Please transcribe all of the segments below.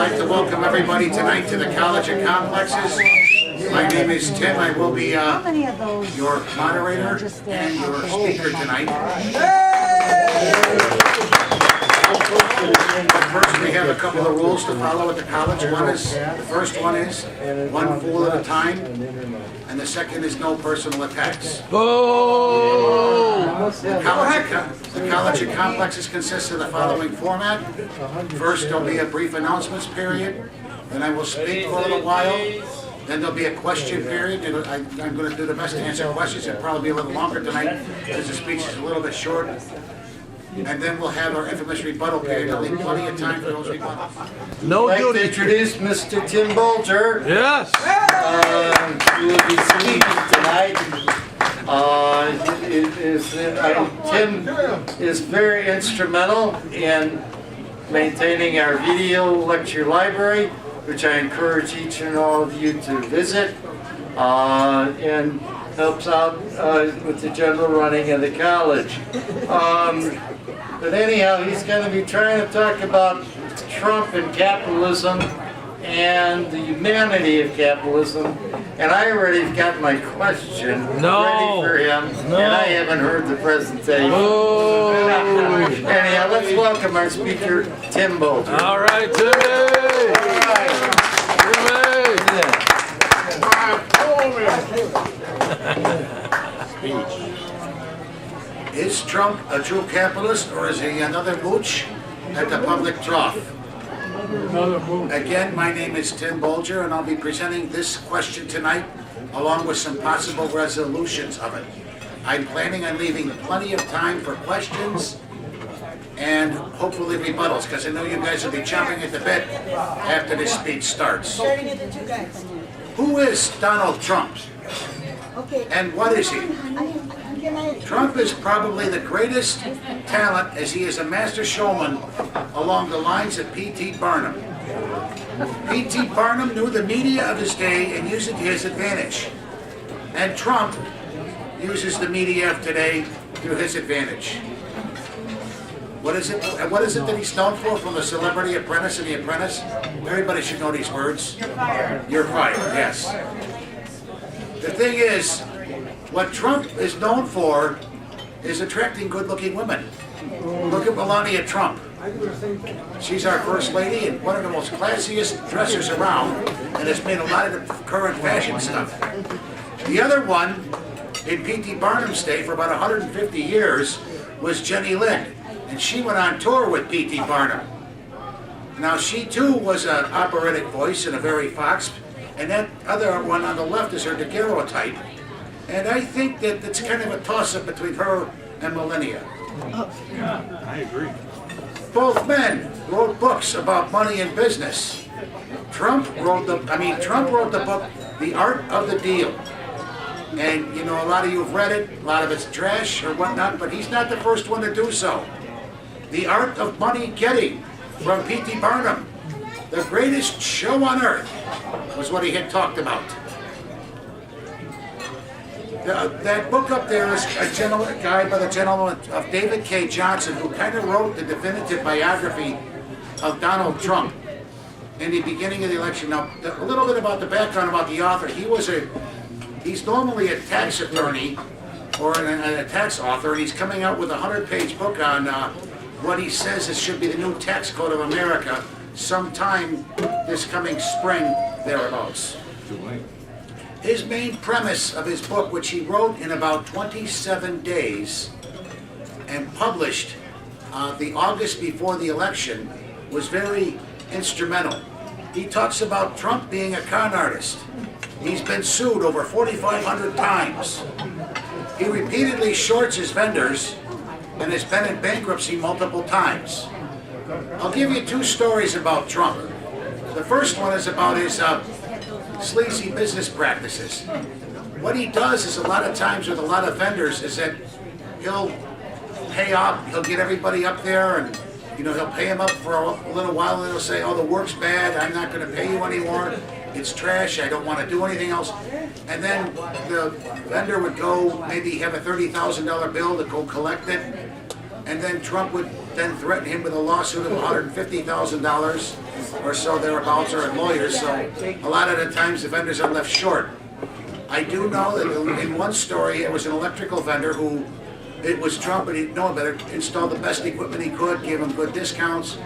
like to welcome everybody tonight to the College of Complexes. My name is Tim. I will be your moderator and your speaker tonight. But first, we have a couple of rules to follow at the college. The first one is one fool at a time, and the second is no personal attacks. The College of Complexes consists of the following format. First, there'll be a brief announcements period, then I will speak for a little while. Then there'll be a question period. I'm going to do the best to answer questions. It'll probably be a little longer tonight because the speech is a little bit short. And then we'll have our infamous rebuttal period. There'll be plenty of time for those rebuttals. No I'd like duty. to introduce Mr. Tim Bolger. Yes. Who will be speaking tonight. Tim is very instrumental in maintaining our video lecture library, which I encourage each and all of you to visit, and helps out with the general running of the college. But anyhow, he's going to be trying to talk about Trump and capitalism and the humanity of capitalism. And I already got my question ready for him, and I haven't heard the presentation. Anyhow, let's welcome our speaker, Tim Bolger. All right, Timmy. Is Trump a true capitalist, or is he another mooch at the public trough? Again, my name is Tim Bolger, and I'll be presenting this question tonight, along with some possible resolutions of it. I'm planning on leaving plenty of time for questions and hopefully rebuttals, because I know you guys will be chomping at the bit after this speech starts. Who is Donald Trump? And what is he? Trump is probably the greatest talent, as he is a master showman along the lines of P.T. Barnum. P.T. Barnum knew the media of his day and used it to his advantage. And Trump uses the media of today to his advantage. What is it that he's known for from The Celebrity Apprentice and The Apprentice? Everybody should know these words. You're fired. You're fired, yes. The thing is, what Trump is known for is attracting good-looking women. Look at Melania Trump. She's our first lady and one of the most classiest dressers around, and has made a lot of the current fashion stuff. The other one, in P.T. Barnum's day for about 150 years, was Jenny Lind, and she went on tour with P.T. Barnum. Now, she too was an operatic voice and a very fox, and that other one on the left is her daguerreotype. And I think that it's kind of a toss-up between her and Melania. Yeah, I agree. Both men wrote books about money and business. Trump wrote the book, The Art of the Deal. And, you know, a lot of you have read it, a lot of it's trash or whatnot, but he's not the first one to do so. The Art of Money Getting from P.T. Barnum. The greatest show on earth was what he had talked about. That book up there is a guy by the gentleman of David K. Johnson, who kind of wrote the definitive biography of Donald Trump in the beginning of the election. Now, a little bit about the background about the author. He's normally a tax attorney or a tax author, and he's coming out with a 100-page book on what he says it should be the new tax code of America sometime this coming spring, thereabouts. His main premise of his book, which he wrote in about 27 days and published the August before the election, was very instrumental. He talks about Trump being a con artist. He's been sued over 4,500 times. He repeatedly shorts his vendors and has been in bankruptcy multiple times. I'll give you two stories about Trump. The first one is about his sleazy business practices. What he does is a lot of times with a lot of vendors is that he'll pay up, he'll get everybody up there, and he'll pay them up for a little while, and he'll say, oh, the work's bad, I'm not going to pay you anymore, it's trash, I don't want to do anything else. And then the vendor would go, maybe have a $30,000 bill to go collect it, and then Trump would then threatened him with a lawsuit of $150,000 or so thereabouts, or lawyers, so a lot of the times the vendors are left short. I do know that in one story, it was an electrical vendor who, it was Trump, but he didn't know better, installed the best equipment he could, gave him good discounts,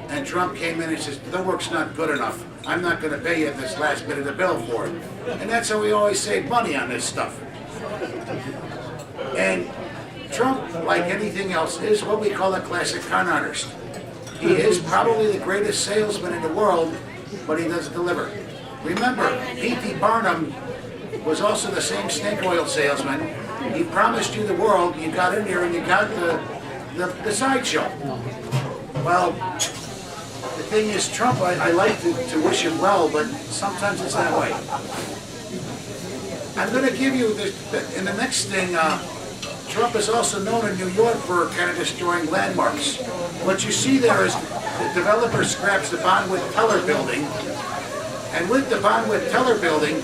and Trump came in and says, the work's not good enough. I'm not gonna pay you this last bit of the bill for it. And that's how we always save money on this stuff. And Trump, like anything else, is what we call a classic con artist. He is probably the greatest salesman in the world, but he doesn't deliver. Remember, P.T. Barnum was also the same snake oil salesman. He promised you the world, you got in there and you got the sideshow. Well, the thing is, Trump, I like to wish him well, but sometimes it's that way. I'm going to give you this, in the next thing, Trump is also known in New York for kind of destroying landmarks. What you see there is the developer scraps the Bonwit-Teller building, and with the Bonwit-Teller building,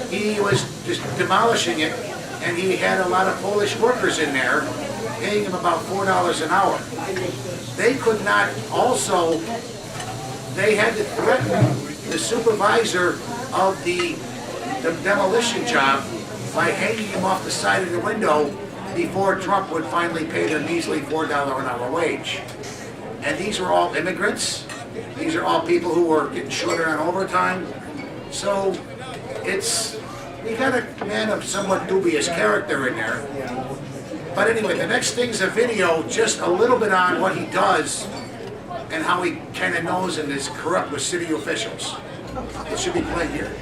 he was just demolishing it, and he had a lot of Polish workers in there, paying him about $4 an hour. They could not also, they had to threaten the supervisor of the demolition job by hanging him off the side of the window before Trump would finally pay their measly $4 an hour wage. And these were all immigrants. These are all people who were getting shorter on overtime. So we got a man of somewhat dubious character in there. But anyway, the next thing's a video, just a little bit on what he does and how he kind of knows and is corrupt with city officials. It should be played here.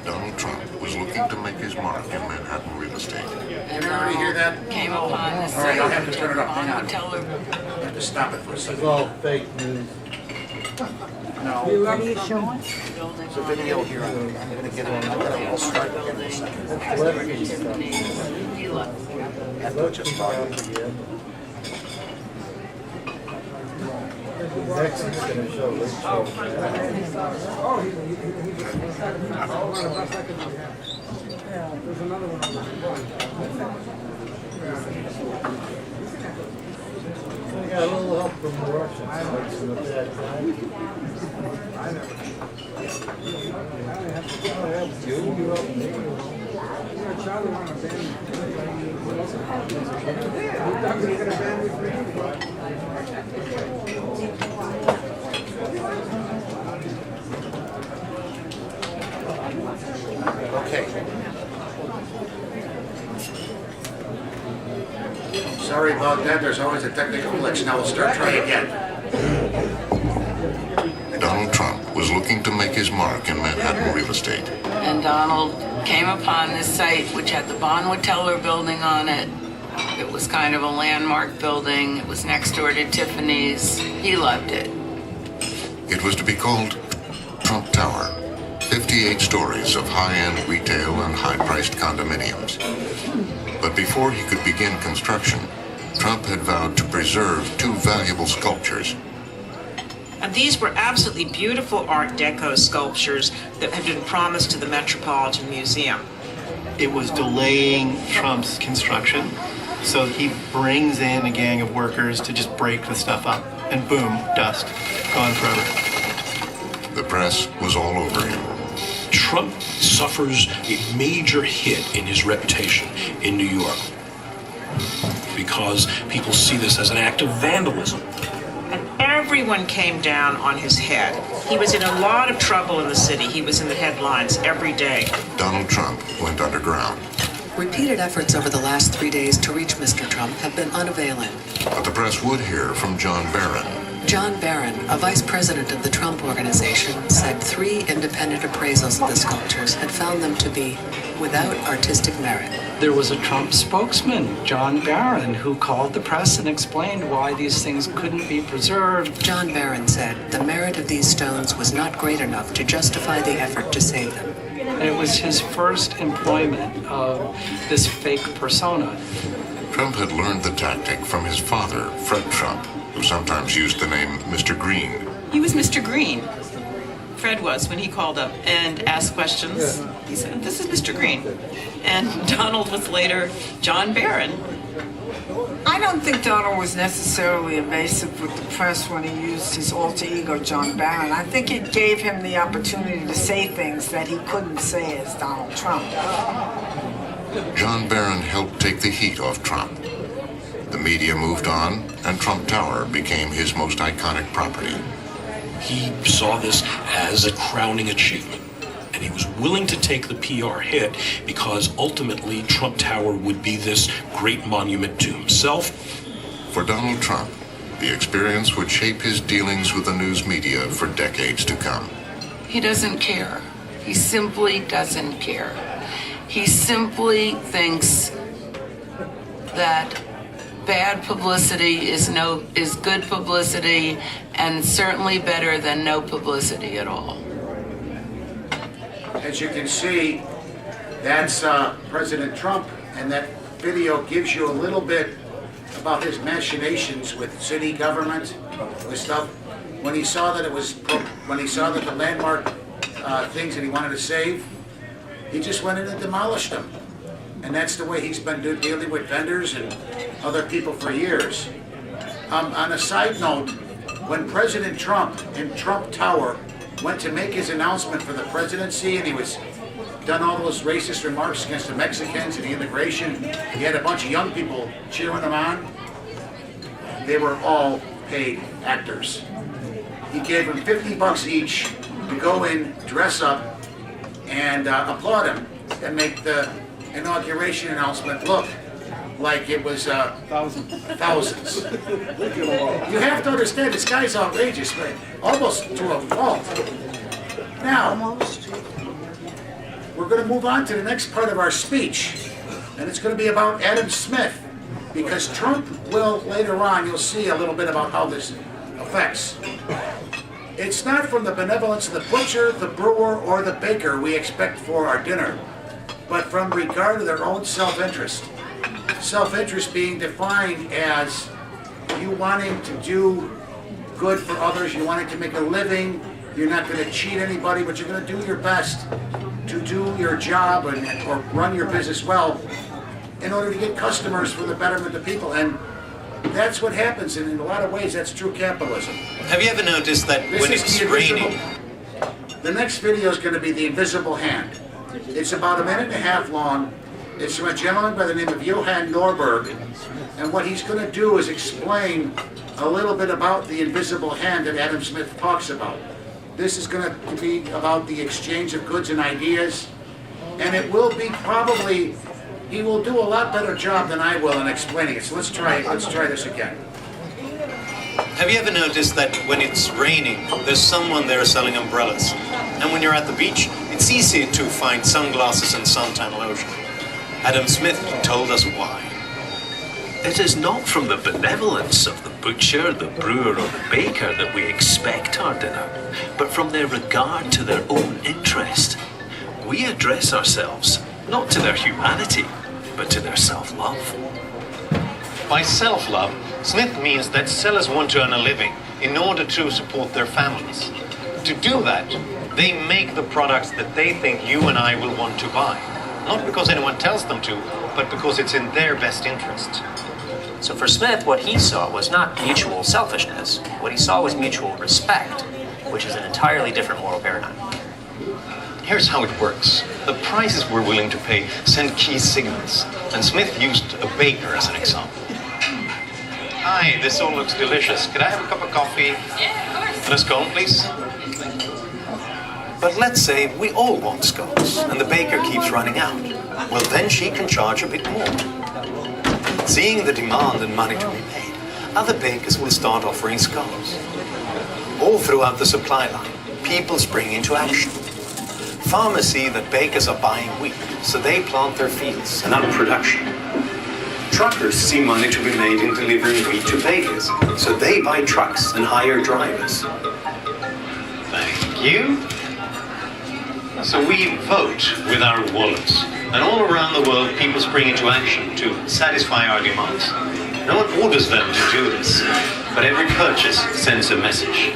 Donald Trump was looking to make his mark in Manhattan real estate. Did everybody hear that? Came upon the All right, I'll have to turn it up. Hang on. Teller. I have to stop it for a It's second. all fake news. No. What are you showing? It's a video here. I'm going to get it. I'll start it in a second. Have to just talk. Next is going to show Rachel. I got a little help from the Russians. Like some of that time. You help me. Okay. Sorry about that. There's always a technical glitch. Now we'll start trying again. Donald Trump was looking to make his mark in Manhattan real estate. And Donald came upon this site which had the Bonwit-Teller building on it. It was kind of a landmark building. It was next door to Tiffany's. He loved it. It was to be called Trump Tower. 58 stories of high-end retail and high-priced condominiums. But before he could begin construction, Trump had vowed to preserve two valuable sculptures. And these were absolutely beautiful Art Deco sculptures that had been promised to the Metropolitan Museum. It was delaying Trump's construction, so he brings in a gang of workers to just break the stuff up, and boom, dust, gone forever. The press was all over him. Trump suffers a major hit in his reputation in New York because people see this as an act of vandalism. And everyone came down on his head. He was in a lot of trouble in the city. He was in the headlines every day. Donald Trump went underground. Repeated efforts over the last 3 days to reach Mr. Trump have been unavailing. But the press would hear from John Barron. John Barron, a vice president of the Trump Organization, said 3 independent appraisals of the sculptures had found them to be without artistic merit. There was a Trump spokesman, John Barron, who called the press and explained why these things couldn't be preserved. John Barron said the merit of these stones was not great enough to justify the effort to save them. And it was his first employment of this fake persona. Trump had learned the tactic from his father, Fred Trump, who sometimes used the name Mr. Green. He was Mr. Green. Fred was, when he called up and asked questions. He said, "This is Mr. Green." And Donald was later John Barron. I don't think Donald was necessarily evasive with the press when he used his alter ego, John Barron. I think it gave him the opportunity to say things that he couldn't say as Donald Trump. John Barron helped take the heat off Trump. The media moved on, and Trump Tower became his most iconic property. He saw this as a crowning achievement, and he was willing to take the PR hit because ultimately Trump Tower would be this great monument to himself. For Donald Trump, the experience would shape his dealings with the news media for decades to come. He doesn't care. He simply doesn't care. He simply thinks that bad publicity is good publicity, and certainly better than no publicity at all. As you can see, that's President Trump, and that video gives you a little bit about his machinations with city government, with stuff. When he saw that the landmark things that he wanted to save, he just went in and demolished them. And that's the way he's been dealing with vendors and other people for years. On a side note, when President Trump in Trump Tower went to make his announcement for the presidency, and he was done all those racist remarks against the Mexicans and the immigration, he had a bunch of young people cheering him on. They were all paid actors. He gave them $50 each to go in, dress up, and applaud him and make the inauguration announcement look like it was thousands. You have to understand, this guy's outrageous, but almost to a fault. Now, we're going to move on to the next part of our speech, and it's going to be about Adam Smith, because Trump will, later on, you'll see a little bit about how this affects. It's not from the benevolence of the butcher, the brewer, or the baker we expect for our dinner, but from regard to their own self-interest. Self-interest being defined as you wanting to do good for others, you wanting to make a living, you're not going to cheat anybody, but you're going to do your best to do your job or run your business well in order to get customers for the betterment of people. And that's what happens, and in a lot of ways that's true capitalism. Have you ever noticed that when it's raining? The next video is going to be The Invisible Hand. It's about a minute and a half long. It's from a gentleman by the name of Johann Norberg, and what he's going to do is explain a little bit about the invisible hand that Adam Smith talks about. This is going to be about the exchange of goods and ideas, and it will be probably, he will do a lot better job than I will in explaining it. So let's try this again. Have you ever noticed that when it's raining, there's someone there selling umbrellas? And when you're at the beach, it's easy to find sunglasses and suntan lotion. Adam Smith told us why. It is not from the benevolence of the butcher, the brewer, or the baker that we expect our dinner, but from their regard to their own interest. We address ourselves not to their humanity, but to their self-love. By self-love, Smith means that sellers want to earn a living in order to support their families. To do that, they make the products that they think you and I will want to buy. Not because anyone tells them to, but because it's in their best interest. So for Smith, what he saw was not mutual selfishness. What he saw was mutual respect, which is an entirely different moral paradigm. Here's how it works. The prices we're willing to pay send key signals, and Smith used a baker as an example. Hi, this all looks delicious. Could I have a cup of coffee? Yeah, of course. And a scone, please? But let's say we all want scones, and the baker keeps running out. Well, then she can charge a bit more. Seeing the demand and money to be made, other bakers will start offering scones. All throughout the supply line, people spring into action. Farmers see that bakers are buying wheat, so they plant their fields and up production. Truckers see money to be made in delivering wheat to bakers, so they buy trucks and hire drivers. Thank you. So we vote with our wallets, and all around the world people spring into action to satisfy our demands. No one orders them to do this, but every purchase sends a message.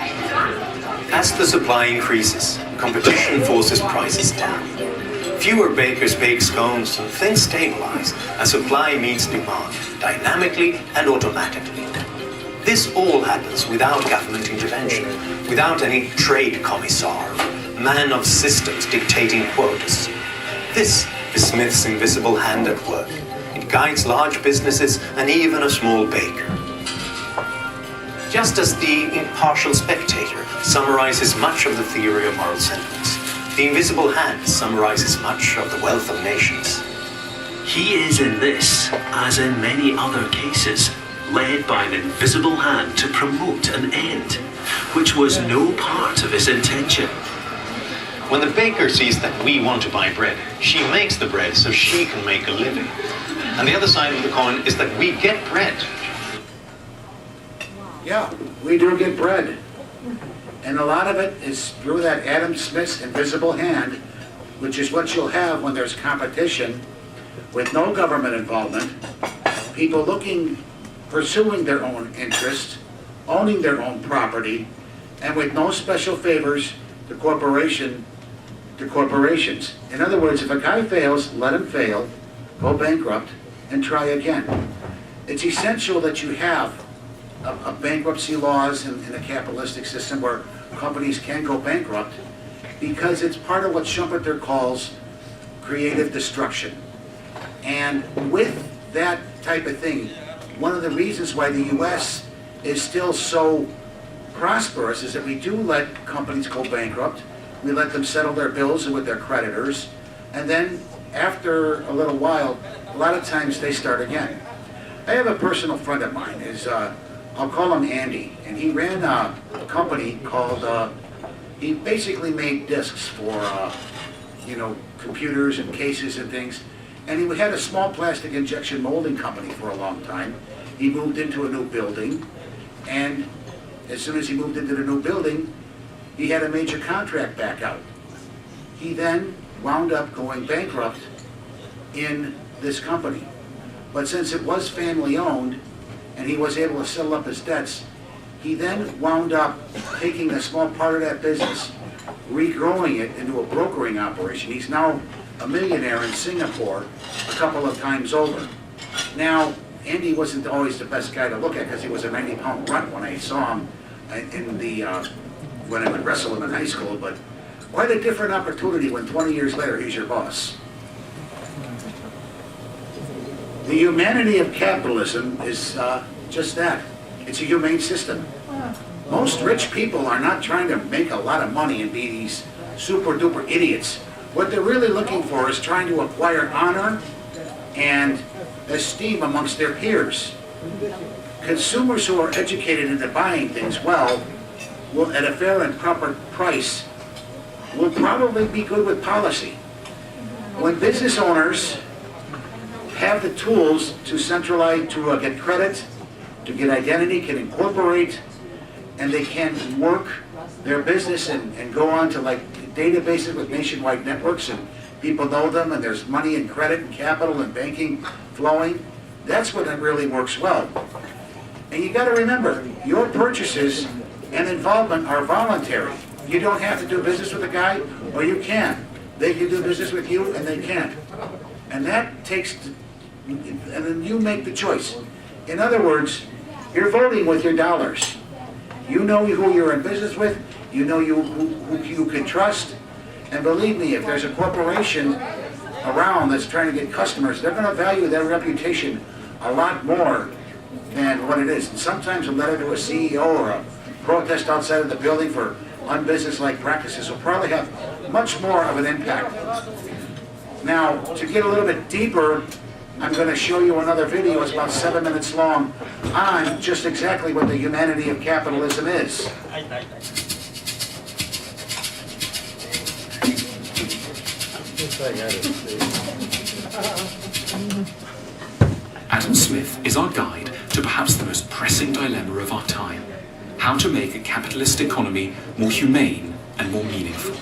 As the supply increases, competition forces prices down. Fewer bakers bake scones and things stabilize as supply meets demand dynamically and automatically. This all happens without government intervention, without any trade commissar, man of systems dictating quotas. This is Smith's invisible hand at work. It guides large businesses and even a small baker. Just as the impartial spectator summarizes much of the theory of moral sentiments, the invisible hand summarizes much of the wealth of nations. He is in this, as in many other cases, led by an invisible hand to promote an end, which was no part of his intention. When the baker sees that we want to buy bread, she makes the bread so she can make a living. And the other side of the coin is that we get bread. Yeah, we do get bread. And a lot of it is through that Adam Smith's invisible hand, which is what you'll have when there's competition with no government involvement, people pursuing their own interest, owning their own property, and with no special favors to corporations. In other words, if a guy fails, let him fail, go bankrupt, and try again. It's essential that you have a bankruptcy laws in a capitalistic system where companies can go bankrupt, because it's part of what Schumpeter calls creative destruction. And with that type of thing, one of the reasons why the U.S. is still so prosperous is that we do let companies go bankrupt. We let them settle their bills with their creditors, and then after a little while, a lot of times they start again. I have a personal friend of mine, I'll call him Andy, and he ran a company called, he basically made discs for, computers and cases and things, and he had a small plastic injection molding company for a long time. He moved into a new building, and as soon as he moved into the new building, he had a major contract back out. He then wound up going bankrupt in this company. But since it was family owned, and he was able to settle up his debts, he then wound up taking a small part of that business, regrowing it into a brokering operation. He's now a millionaire in Singapore a couple of times over. Now, Andy wasn't always the best guy to look at because he was a 90-pound runt when I saw him when I would wrestle him in high school, but quite a different opportunity when 20 years later he's your boss. The humanity of capitalism is just that. It's a humane system. Most rich people are not trying to make a lot of money and be these super duper idiots. What they're really looking for is trying to acquire honor and esteem amongst their peers. Consumers who are educated into buying things well will, at a fair and proper price, will probably be good with policy. When business owners have the tools to centralize, to get credit, to get identity, can incorporate, and they can work their business and go on to like databases with nationwide networks, and people know them, and there's money and credit and capital and banking flowing, that's when it really works well. And you got to remember, your purchases and involvement are voluntary. You don't have to do business with a guy, or you can. They can do business with you, and they can't. And that takes, and then you make the choice. In other words, you're voting with your dollars. You know who you're in business with, you know who you can trust, and believe me, if there's a corporation around that's trying to get customers, they're going to value their reputation a lot more than what it is. And sometimes a letter to a CEO or a protest outside of the building for unbusinesslike practices will probably have much more of an impact. Now, to get a little bit deeper, I'm going to show you another video. It's about 7 minutes long on just exactly what the humanity of capitalism is. Adam Smith is our guide to perhaps the most pressing dilemma of our time: how to make a capitalist economy more humane and more meaningful.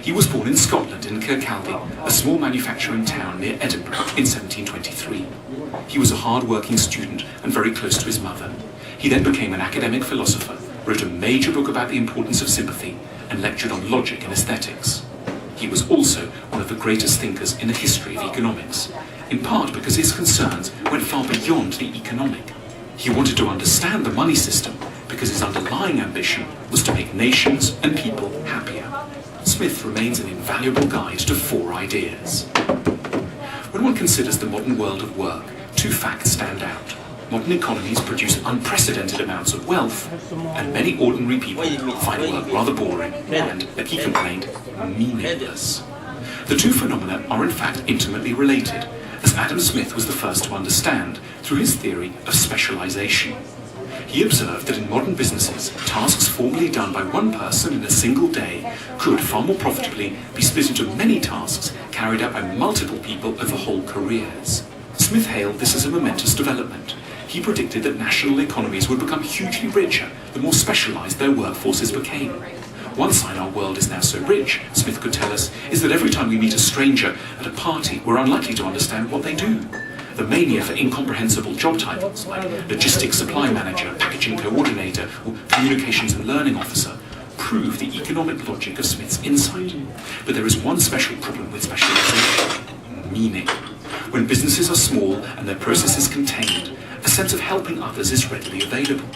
He was born in Scotland, in Kirkcaldy, a small manufacturing town near Edinburgh, in 1723. He was a hard-working student and very close to his mother. He then became an academic philosopher, wrote a major book about the importance of sympathy, and lectured on logic and aesthetics. He was also one of the greatest thinkers in the history of economics, in part because his concerns went far beyond the economic. He wanted to understand the money system because his underlying ambition was to make nations and people happier. Smith remains an invaluable guide to 4 ideas. When one considers the modern world of work, 2 facts stand out. Modern economies produce unprecedented amounts of wealth, and many ordinary people find work rather boring and, like he complained, meaningless. The 2 phenomena are in fact intimately related, as Adam Smith was the first to understand through his theory of specialization. He observed that in modern businesses, tasks formerly done by one person in a single day could far more profitably be split into many tasks carried out by multiple people over whole careers. Smith hailed this as a momentous development. He predicted that national economies would become hugely richer the more specialized their workforces became. One sign our world is now so rich, Smith could tell us, is that every time we meet a stranger at a party, we're unlikely to understand what they do. The mania for incomprehensible job titles like logistics supply manager, packaging coordinator, or communications and learning officer prove the economic logic of Smith's insight. But there is one special problem with specialization: meaning. When businesses are small and their processes contained, a sense of helping others is readily available.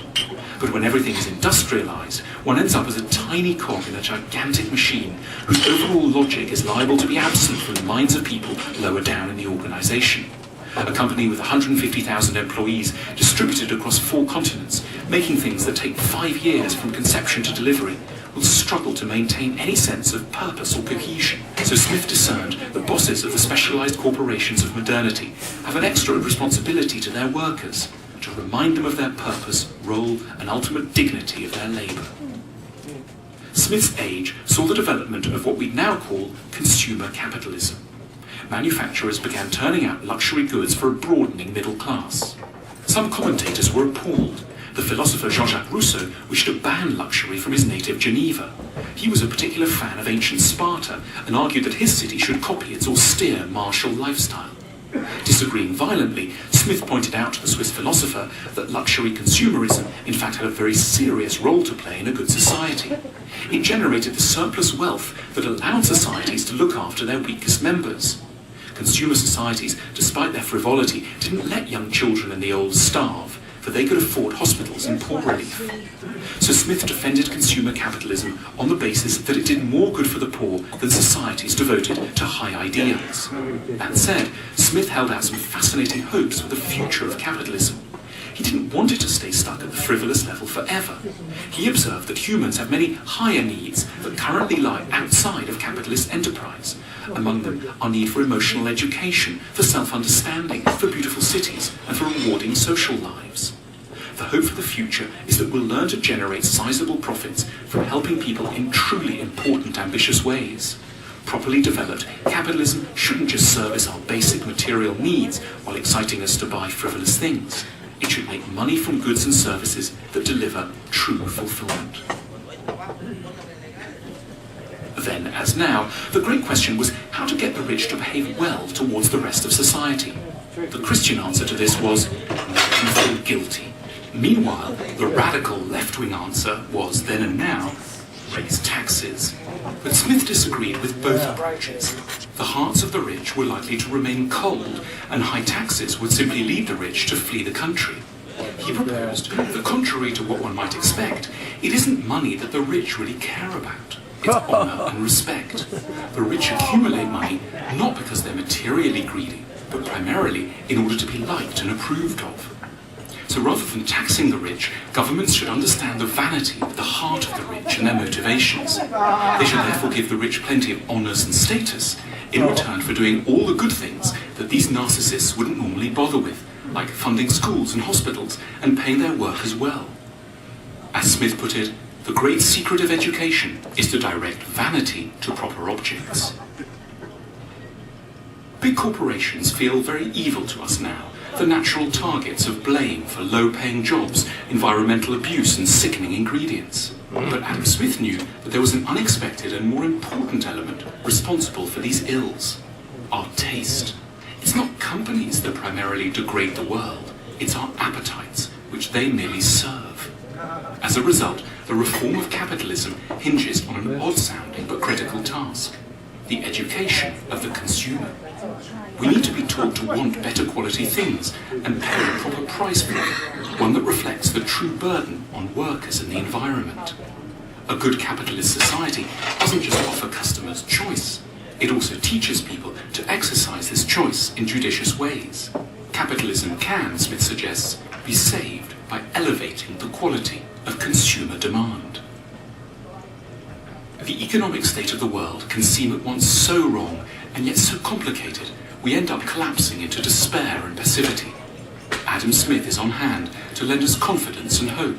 But when everything is industrialized, one ends up as a tiny cog in a gigantic machine whose overall logic is liable to be absent from the minds of people lower down in the organization. A company with 150,000 employees distributed across 4 continents, making things that take 5 years from conception to delivery, will struggle to maintain any sense of purpose or cohesion. So Smith discerned that bosses of the specialized corporations of modernity have an extra responsibility to their workers, to remind them of their purpose, role, and ultimate dignity of their labor. Smith's age saw the development of what we now call consumer capitalism. Manufacturers began turning out luxury goods for a broadening middle class. Some commentators were appalled. The philosopher Jean-Jacques Rousseau wished to ban luxury from his native Geneva. He was a particular fan of ancient Sparta and argued that his city should copy its austere martial lifestyle. Disagreeing violently, Smith pointed out to the Swiss philosopher that luxury consumerism in fact had a very serious role to play in a good society. It generated the surplus wealth that allowed societies to look after their weakest members. Consumer societies, despite their frivolity, didn't let young children and the old starve, for they could afford hospitals and poor relief. So Smith defended consumer capitalism on the basis that it did more good for the poor than societies devoted to high ideals. That said, Smith held out some fascinating hopes for the future of capitalism. He didn't want it to stay stuck at the frivolous level forever. He observed that humans have many higher needs that currently lie outside of capitalist enterprise. Among them, our need for emotional education, for self-understanding, for beautiful cities, and for rewarding social lives. The hope for the future is that we'll learn to generate sizable profits from helping people in truly important, ambitious ways. Properly developed, capitalism shouldn't just service our basic material needs while exciting us to buy frivolous things. It should make money from goods and services that deliver true fulfillment. Then, as now, the great question was how to get the rich to behave well towards the rest of society. The Christian answer to this was, make them feel guilty. Meanwhile, the radical left-wing answer was, then and now, raise taxes. But Smith disagreed with both approaches. The hearts of the rich were likely to remain cold, and high taxes would simply lead the rich to flee the country. He proposed that, contrary to what one might expect, it isn't money that the rich really care about. It's honor and respect. The rich accumulate money not because they're materially greedy, but primarily in order to be liked and approved of. So rather than taxing the rich, governments should understand the vanity at the heart of the rich and their motivations. They should therefore give the rich plenty of honors and status in return for doing all the good things that these narcissists wouldn't normally bother with, like funding schools and hospitals and paying their workers well. As Smith put it, the great secret of education is to direct vanity to proper objects. Big corporations feel very evil to us now, the natural targets of blame for low-paying jobs, environmental abuse and sickening ingredients. But Adam Smith knew that there was an unexpected and more important element responsible for these ills: our taste. It's not companies that primarily degrade the world, it's our appetites, which they merely serve. As a result, the reform of capitalism hinges on an odd-sounding but critical task: the education of the consumer. We need to be taught to want better quality things and pay a proper price for them, one that reflects the true burden on workers and the environment. A good capitalist society doesn't just offer customers choice, it also teaches people to exercise this choice in judicious ways. Capitalism can, Smith suggests, be saved by elevating the quality of consumer demand. The economic state of the world can seem at once so wrong and yet so complicated, we end up collapsing into despair and passivity. Adam Smith is on hand to lend us confidence and hope.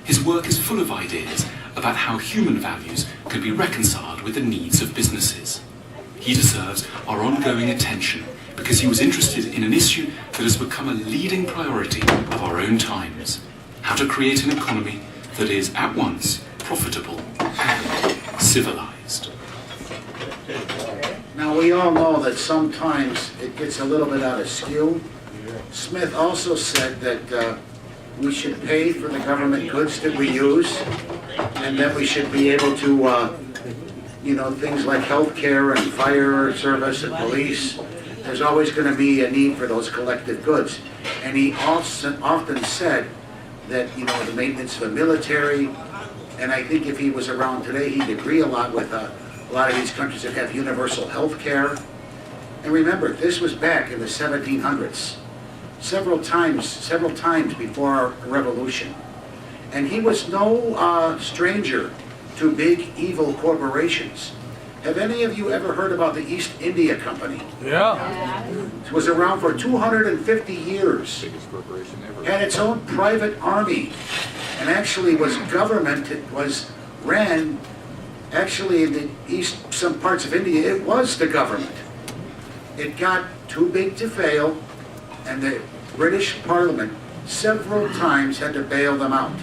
His work is full of ideas about how human values can be reconciled with the needs of businesses. He deserves our ongoing attention because he was interested in an issue that has become a leading priority of our own times: how to create an economy that is at once profitable and civilized. Now, we all know that sometimes it gets a little bit out of skew. Smith also said that we should pay for the government goods that we use, and that we should be able to, things like health care and fire service and police. There's always going to be a need for those collective goods. And he also often said that, the maintenance of the military, and I think if he was around today, he'd agree a lot with a lot of these countries that have universal health care. And remember, this was back in the 1700s, several times before our revolution. And he was no stranger to big evil corporations. Have any of you ever heard about the East India Company? Yeah. It was around for 250 years. Had its own private army, and actually was government. It was ran, actually in the east, some parts of India, it was the government. It got too big to fail, and the British Parliament several times had to bail them out,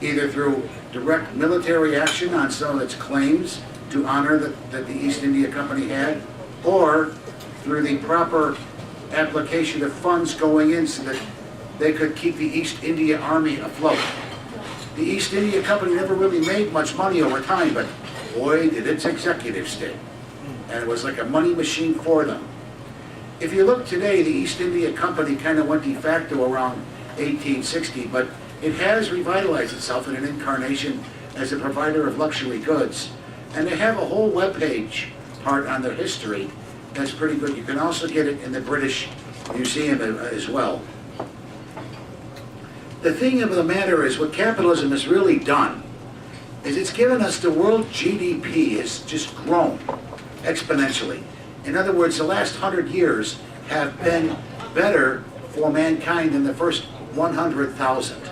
either through direct military action on some of its claims to honor that the East India Company had, or through the proper application of funds going in so that they could keep the East India Army afloat. The East India Company never really made much money over time, but boy, did its executives did. And it was like a money machine for them. If you look today, the East India Company kind of went de facto around 1860, but it has revitalized itself in an incarnation as a provider of luxury goods. And they have a whole webpage part on their history that's pretty good. You can also get it in the British Museum as well. The thing of the matter is, what capitalism has really done is it's given us the world GDP has just grown exponentially. In other words, the last 100 years have been better for mankind than the first 100,000.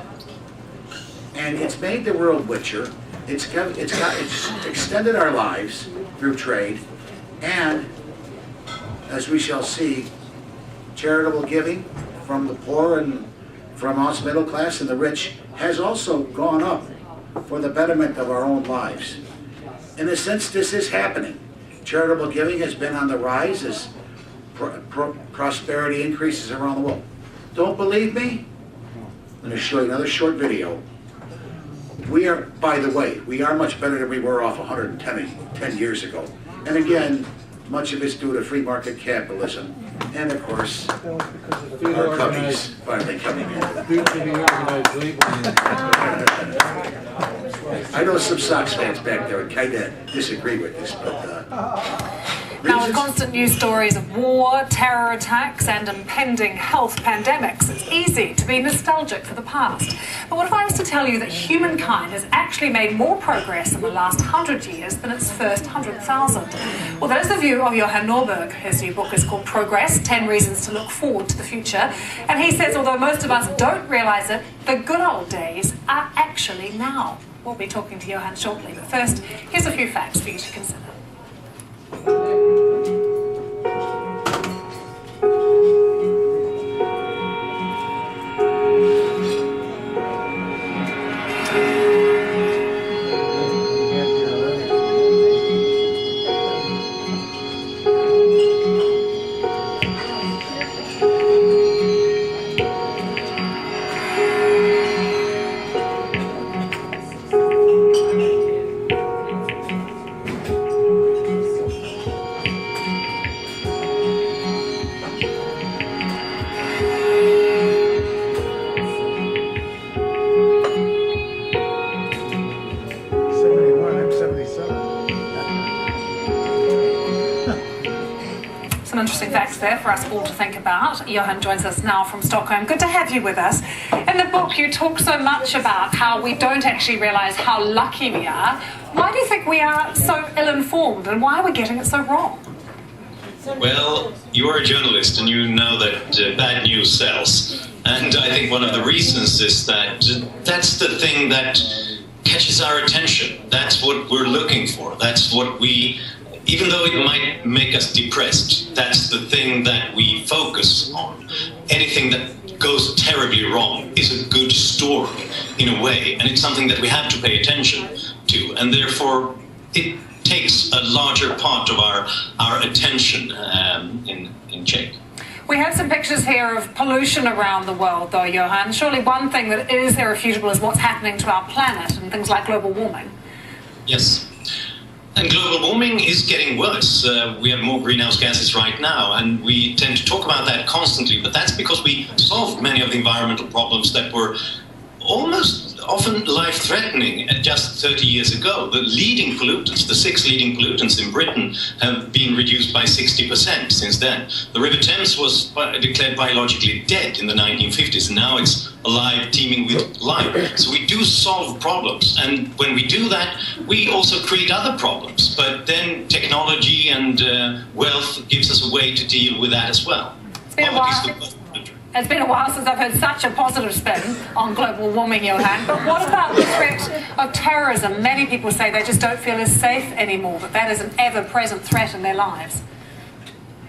And it's made the world richer. It's extended our lives through trade, and as we shall see, charitable giving from the poor and from us middle class and the rich has also gone up for the betterment of our own lives. In a sense, this is happening. Charitable giving has been on the rise as prosperity increases around the world. Don't believe me? I'm going to show you another short video. We are, by the way, we are much better than we were off 110 years ago. And again, much of it's due to free market capitalism. And of course, our cubbies finally coming in. I know some Sox fans back there kind of disagree with this, but now, with constant news stories of war, terror attacks, and impending health pandemics, it's easy to be nostalgic for the past. But what if I was to tell you that humankind has actually made more progress in the last 100 years than its first 100,000? Well, that is the view of Johan Norberg. His new book is called Progress, 10 Reasons to Look Forward to the Future. And he says, although most of us don't realise it, the good old days are actually now. We'll be talking to Johan shortly, but first, here's a few facts for you to consider. some interesting facts there for us all to think about. Johan joins us now from Stockholm. Good to have you with us. In the book, you talk so much about how we don't actually realise how lucky we are. Why do you think we are so ill-informed, and why are we getting it so wrong? Well, you're a journalist and you know that bad news sells. And I think one of the reasons is that that's the thing that catches our attention. That's what we're looking for. That's what we, even though it might make us depressed, that's the thing that we focus on. Anything that goes terribly wrong is a good story in a way, and it's something that we have to pay attention to. And therefore, it takes a larger part of our attention in check. We have some pictures here of pollution around the world, though, Johan. Surely one thing that is irrefutable is what's happening to our planet and things like global warming. Yes. And global warming is getting worse. We have more greenhouse gases right now, and we tend to talk about that constantly, but that's because we solved many of the environmental problems that were almost often life-threatening just 30 years ago. The leading pollutants, the 6 leading pollutants in Britain, have been reduced by 60% since then. The River Thames was declared biologically dead in the 1950s, and now it's alive, teeming with life. So we do solve problems, and when we do that, we also create other problems. But then technology and wealth gives us a way to deal with that as well. It's been a while since I've heard such a positive spin on global warming, Johan. But what about the threat of terrorism? Many people say they just don't feel as safe anymore, that is an ever-present threat in their lives.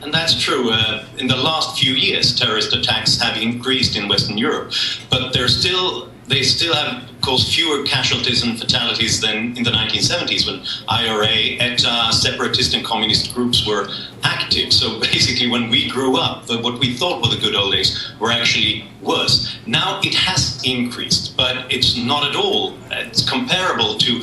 And that's true. In the last few years, terrorist attacks have increased in Western Europe, but they still have caused fewer casualties and fatalities than in the 1970s when IRA, ETA, separatist and communist groups were active. So basically when we grew up, what we thought were the good old days were actually worse. Now it has increased, but it's not at all. It's comparable to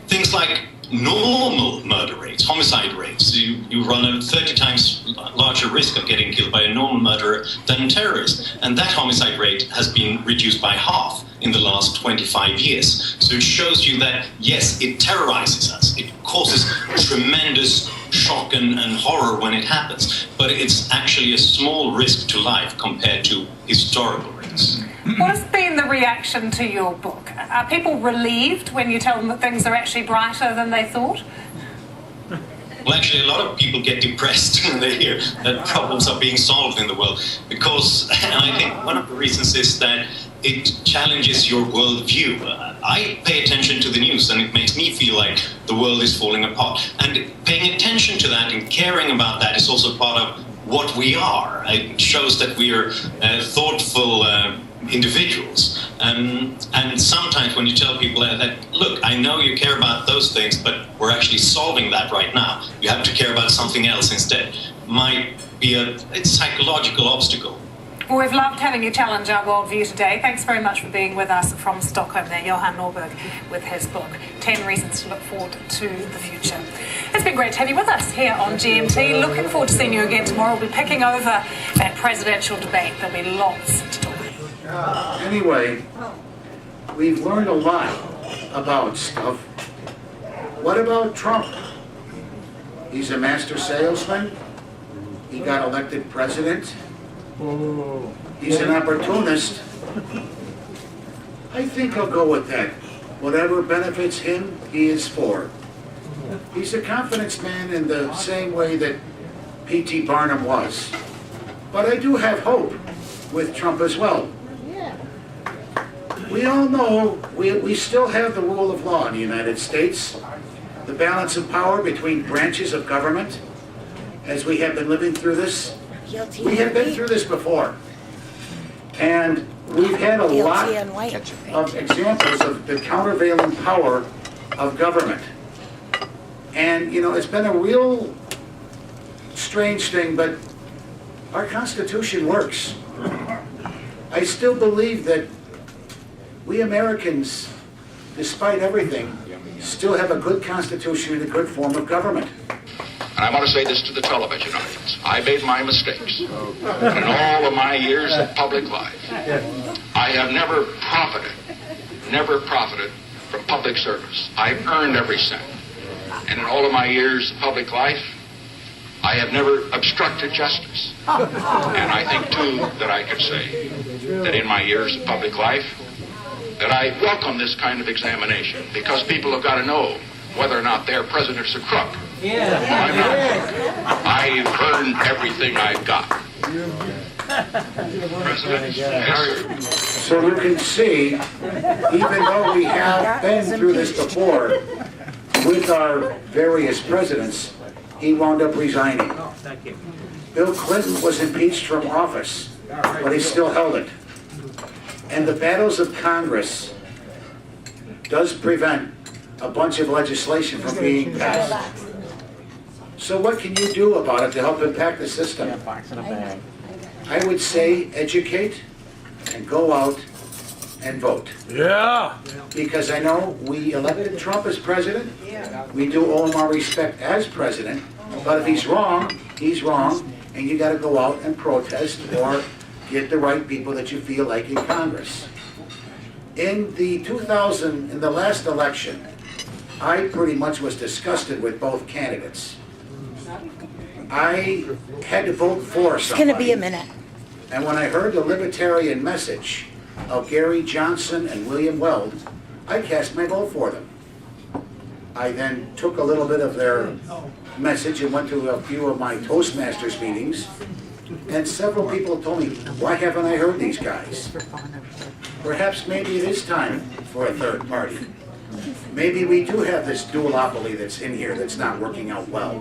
things like normal murder rates, homicide rates. You run a 30 times larger risk of getting killed by a normal murderer than a terrorist. And that homicide rate has been reduced by half in the last 25 years. So it shows you that, yes, it terrorizes us. It causes tremendous shock and horror when it happens. But it's actually a small risk to life compared to historical rates. What has been the reaction to your book? Are people relieved when you tell them that things are actually brighter than they thought? Well, actually, a lot of people get depressed when they hear that problems are being solved in the world, because I think one of the reasons is that it challenges your worldview. I pay attention to the news, and it makes me feel like the world is falling apart. And paying attention to that and caring about that is also part of what we are. It shows that we are thoughtful individuals. And sometimes when you tell people that, look, I know you care about those things, but we're actually solving that right now. You have to care about something else instead. Might be a psychological obstacle. Well, we've loved having you challenge our worldview today. Thanks very much for being with us from Stockholm there, Johan Norberg, with his book, 10 Reasons to Look Forward to the Future. It's been great to have you with us here on GMT. Looking forward to seeing you again tomorrow. We'll be picking over that presidential debate. There'll be lots to talk about. Anyway, we've learned a lot about stuff. What about Trump? He's a master salesman. He got elected president. He's an opportunist. I think I'll go with that. Whatever benefits him, he is for. He's a confidence man in the same way that P.T. Barnum was. But I do have hope with Trump as well. We all know we still have the rule of law in the United States, the balance of power between branches of government, as we have been living through this. We have been through this before. And we've had a lot of examples of the countervailing power of government. And, you know, it's been a real strange thing, but our Constitution works. I still believe that we Americans, despite everything, still have a good Constitution and a good form of government. And I want to say this to the television audience. I made my mistakes. In all of my years of public life, I have never profited from public service. I've earned every cent. And in all of my years of public life, I have never obstructed justice. And I think, too, that I could say that in my years of public life, that I welcome this kind of examination, because people have got to know whether or not their president's a crook. I'm not. I've earned everything I've got. President, yes. So you can see, even though we have been through this before with our various presidents, he wound up resigning. Bill Clinton was impeached from office, but he still held it. And the battles of Congress does prevent a bunch of legislation from being passed. So what can you do about it to help impact the system? I would say educate and go out and vote. Yeah. Because I know we elected Trump as president. We do owe him our respect as president. But if he's wrong, and you got to go out and protest or get the right people that you feel like in Congress. In the last election, I pretty much was disgusted with both candidates. I had to vote for somebody. It's going to be a minute. And when I heard the libertarian message of Gary Johnson and William Weld, I cast my vote for them. I then took a little bit of their message and went to a few of my Toastmasters meetings, and several people told me, why haven't I heard these guys? Perhaps maybe it is time for a third party. Maybe we do have this duopoly that's in here that's not working out well.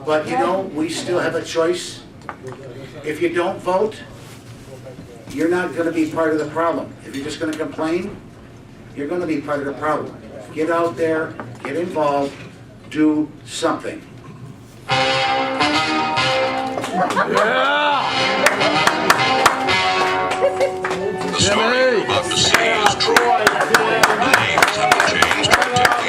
But you know, we still have a choice. If you don't vote, you're not going to be part of the problem. If you're just going to complain, you're going to be part of the problem. Get out there, get involved, do something. The story you're about to see is true. The names have been changed by Tarantino.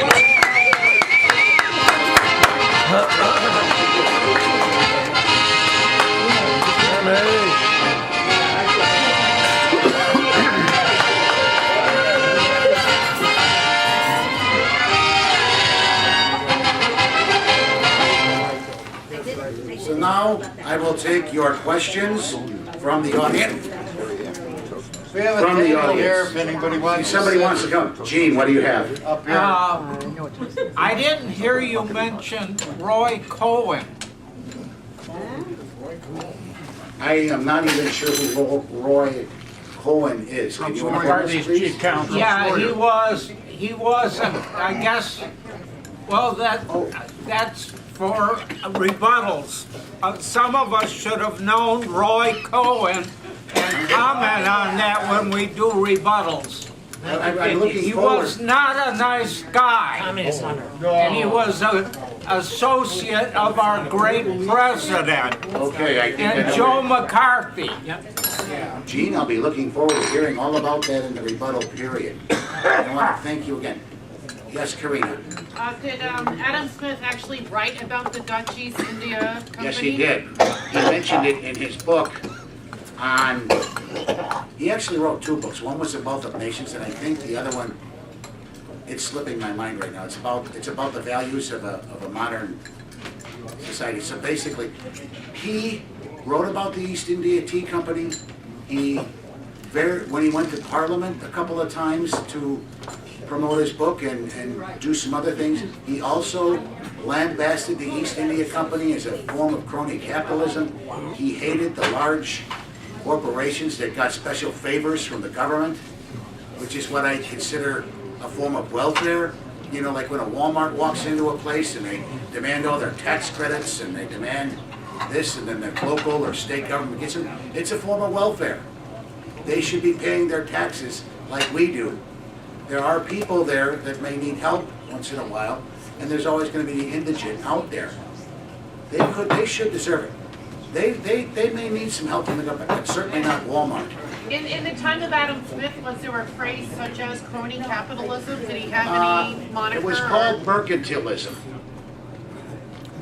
So now I will take your questions from the audience. We have a From the table here audience. if anybody wants Somebody wants to come. Gene, what do you have? Up here. I didn't hear you mention Roy Cohen. I am not even sure who Roy Cohen is. Can you inform us, please? Yeah, he wasn't, I guess, well, that's for rebuttals. Some of us should have known Roy Cohen and comment on that when we do rebuttals. I'm looking He forward. was not a nice guy. And he was an associate of our great president. Okay, I think I And know Joe where- McCarthy. Gene, I'll be looking forward to hearing all about that in the rebuttal period. I want to thank you again. Yes, Karina. Did Adam Smith actually write about the Dutch East India Company? Yes, he did. He mentioned it in his book on, he actually wrote two books. One was about the nations, and I think the other one, it's slipping my mind right now. It's about the values of a modern society. So basically, he wrote about the East India Tea Company. When he went to Parliament a couple of times to promote his book and do some other things, he also lambasted the East India Company as a form of crony capitalism. He hated the large corporations that got special favors from the government, which is what I consider a form of welfare. You know, like when a Walmart walks into a place and they demand all their tax credits and they demand this, and then the local or state government gets them. It's a form of welfare. They should be paying their taxes like we do. There are people there that may need help once in a while, and there's always going to be the indigent out there. They should deserve it. They may need some help from the government, but certainly not Walmart. In the time of Adam Smith, was there a phrase such as crony capitalism? Did he have any moniker? It was called mercantilism.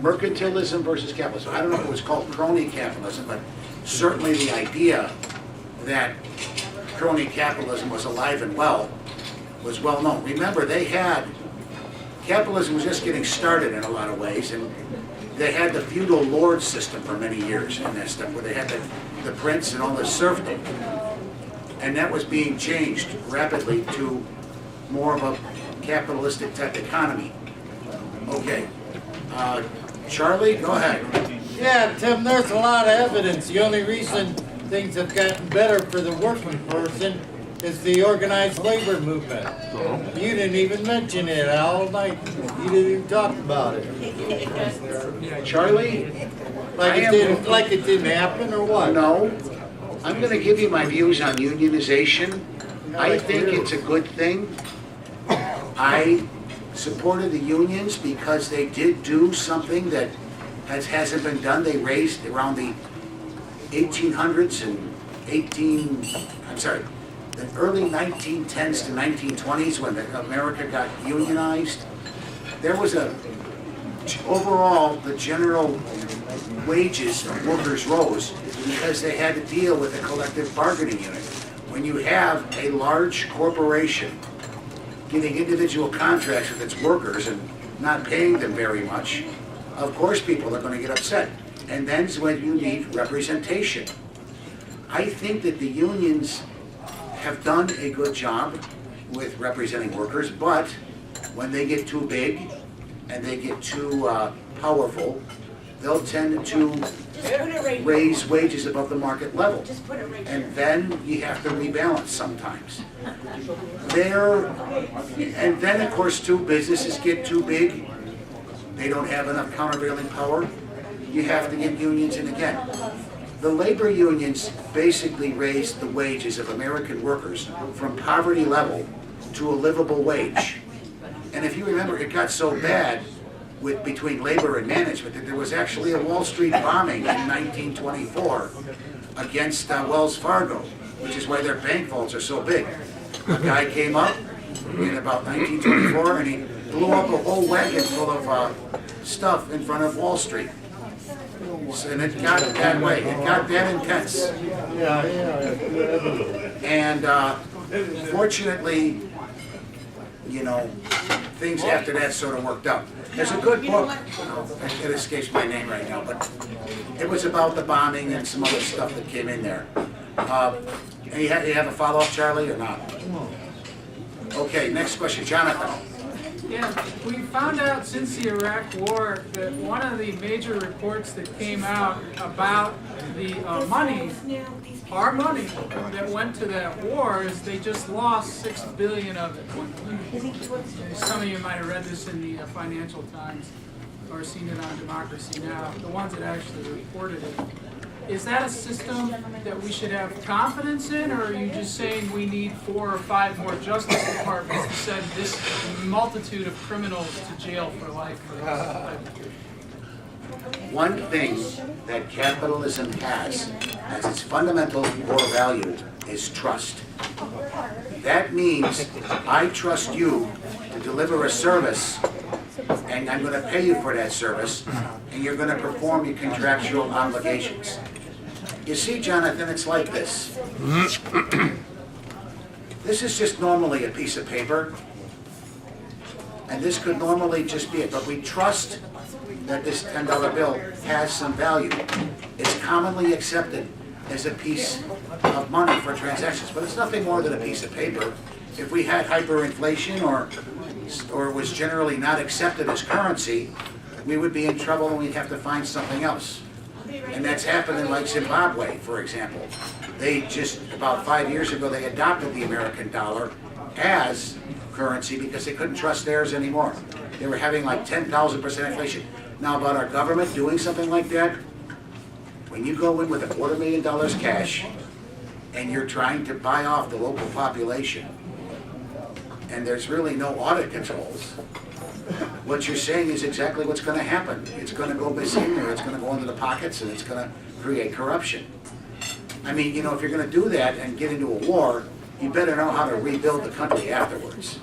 Mercantilism versus capitalism. I don't know if it was called crony capitalism, but certainly the idea that crony capitalism was alive and well was well known. Remember, capitalism was just getting started in a lot of ways, and they had the feudal lord system for many years in that stuff, where they had the prince and all the serfdom. And that was being changed rapidly to more of a capitalistic type economy. Okay. Charlie, go ahead. Yeah, Tim, there's a lot of evidence. The only reason things have gotten better for the working person is the organized labor movement. You didn't even mention it all night. You didn't even talk about it. Charlie? Like it didn't happen or what? No. I'm going to give you my views on unionization. I think it's a good thing. I supported the unions because they did do something that hasn't been done. They raised around the 1800s and the early 1910s to 1920s when America got unionized. There was overall, the general wages of workers rose because they had to deal with a collective bargaining unit. When you have a large corporation getting individual contracts with its workers and not paying them very much, of course people are going to get upset. And that's when you need representation. I think that the unions have done a good job with representing workers, but when they get too big and they get too powerful, they'll tend to raise wages above the market level. And then you have to rebalance sometimes. And then, of course, too, businesses get too big. They don't have enough countervailing power. You have to get unions in again. The labor unions basically raised the wages of American workers from poverty level to a livable wage. And if you remember, it got so bad between labor and management that there was actually a Wall Street bombing in 1924 against Wells Fargo, which is why their bank vaults are so big. A guy came up in about 1924 and he blew up a whole wagon full of stuff in front of Wall Street. And it got that way. It got that intense. And fortunately, you know, things after that sort of worked out. There's a good book, it escapes my name right now, but it was about the bombing and some other stuff that came in there. You have a follow-up, Charlie, or not? Okay, next question, Jonathan. Yeah, we found out since the Iraq War that one of the major reports that came out about the money, our money that went to that war, is they just lost $6 billion of it. Some of you might have read this in the Financial Times or seen it on Democracy Now!, the ones that actually reported it. Is that a system that we should have confidence in, or are you just saying we need 4 or 5 more justice departments to send this multitude of criminals to jail for life? One thing that capitalism has as its fundamental core value is trust. That means I trust you to deliver a service, and I'm going to pay you for that service, and you're going to perform your contractual obligations. You see, Jonathan, it's like this. This is just normally a piece of paper, and this could normally just be it, but we trust that this $10 bill has some value. It's commonly accepted as a piece of money for transactions, but it's nothing more than a piece of paper. If we had hyperinflation or was generally not accepted as currency, we would be in trouble and we'd have to find something else. And that's happened in like Zimbabwe, for example. They just, about 5 years ago, they adopted the American dollar as currency because they couldn't trust theirs anymore. They were having like 10,000% inflation. Now about our government doing something like that, when you go in with $250,000 cash and you're trying to buy off the local population, and there's really no audit controls, what you're saying is exactly what's going to happen. It's going to go missing, or it's going to go into the pockets, and it's going to create corruption. I mean, you know, if you're going to do that and get into a war, you better know how to rebuild the country afterwards.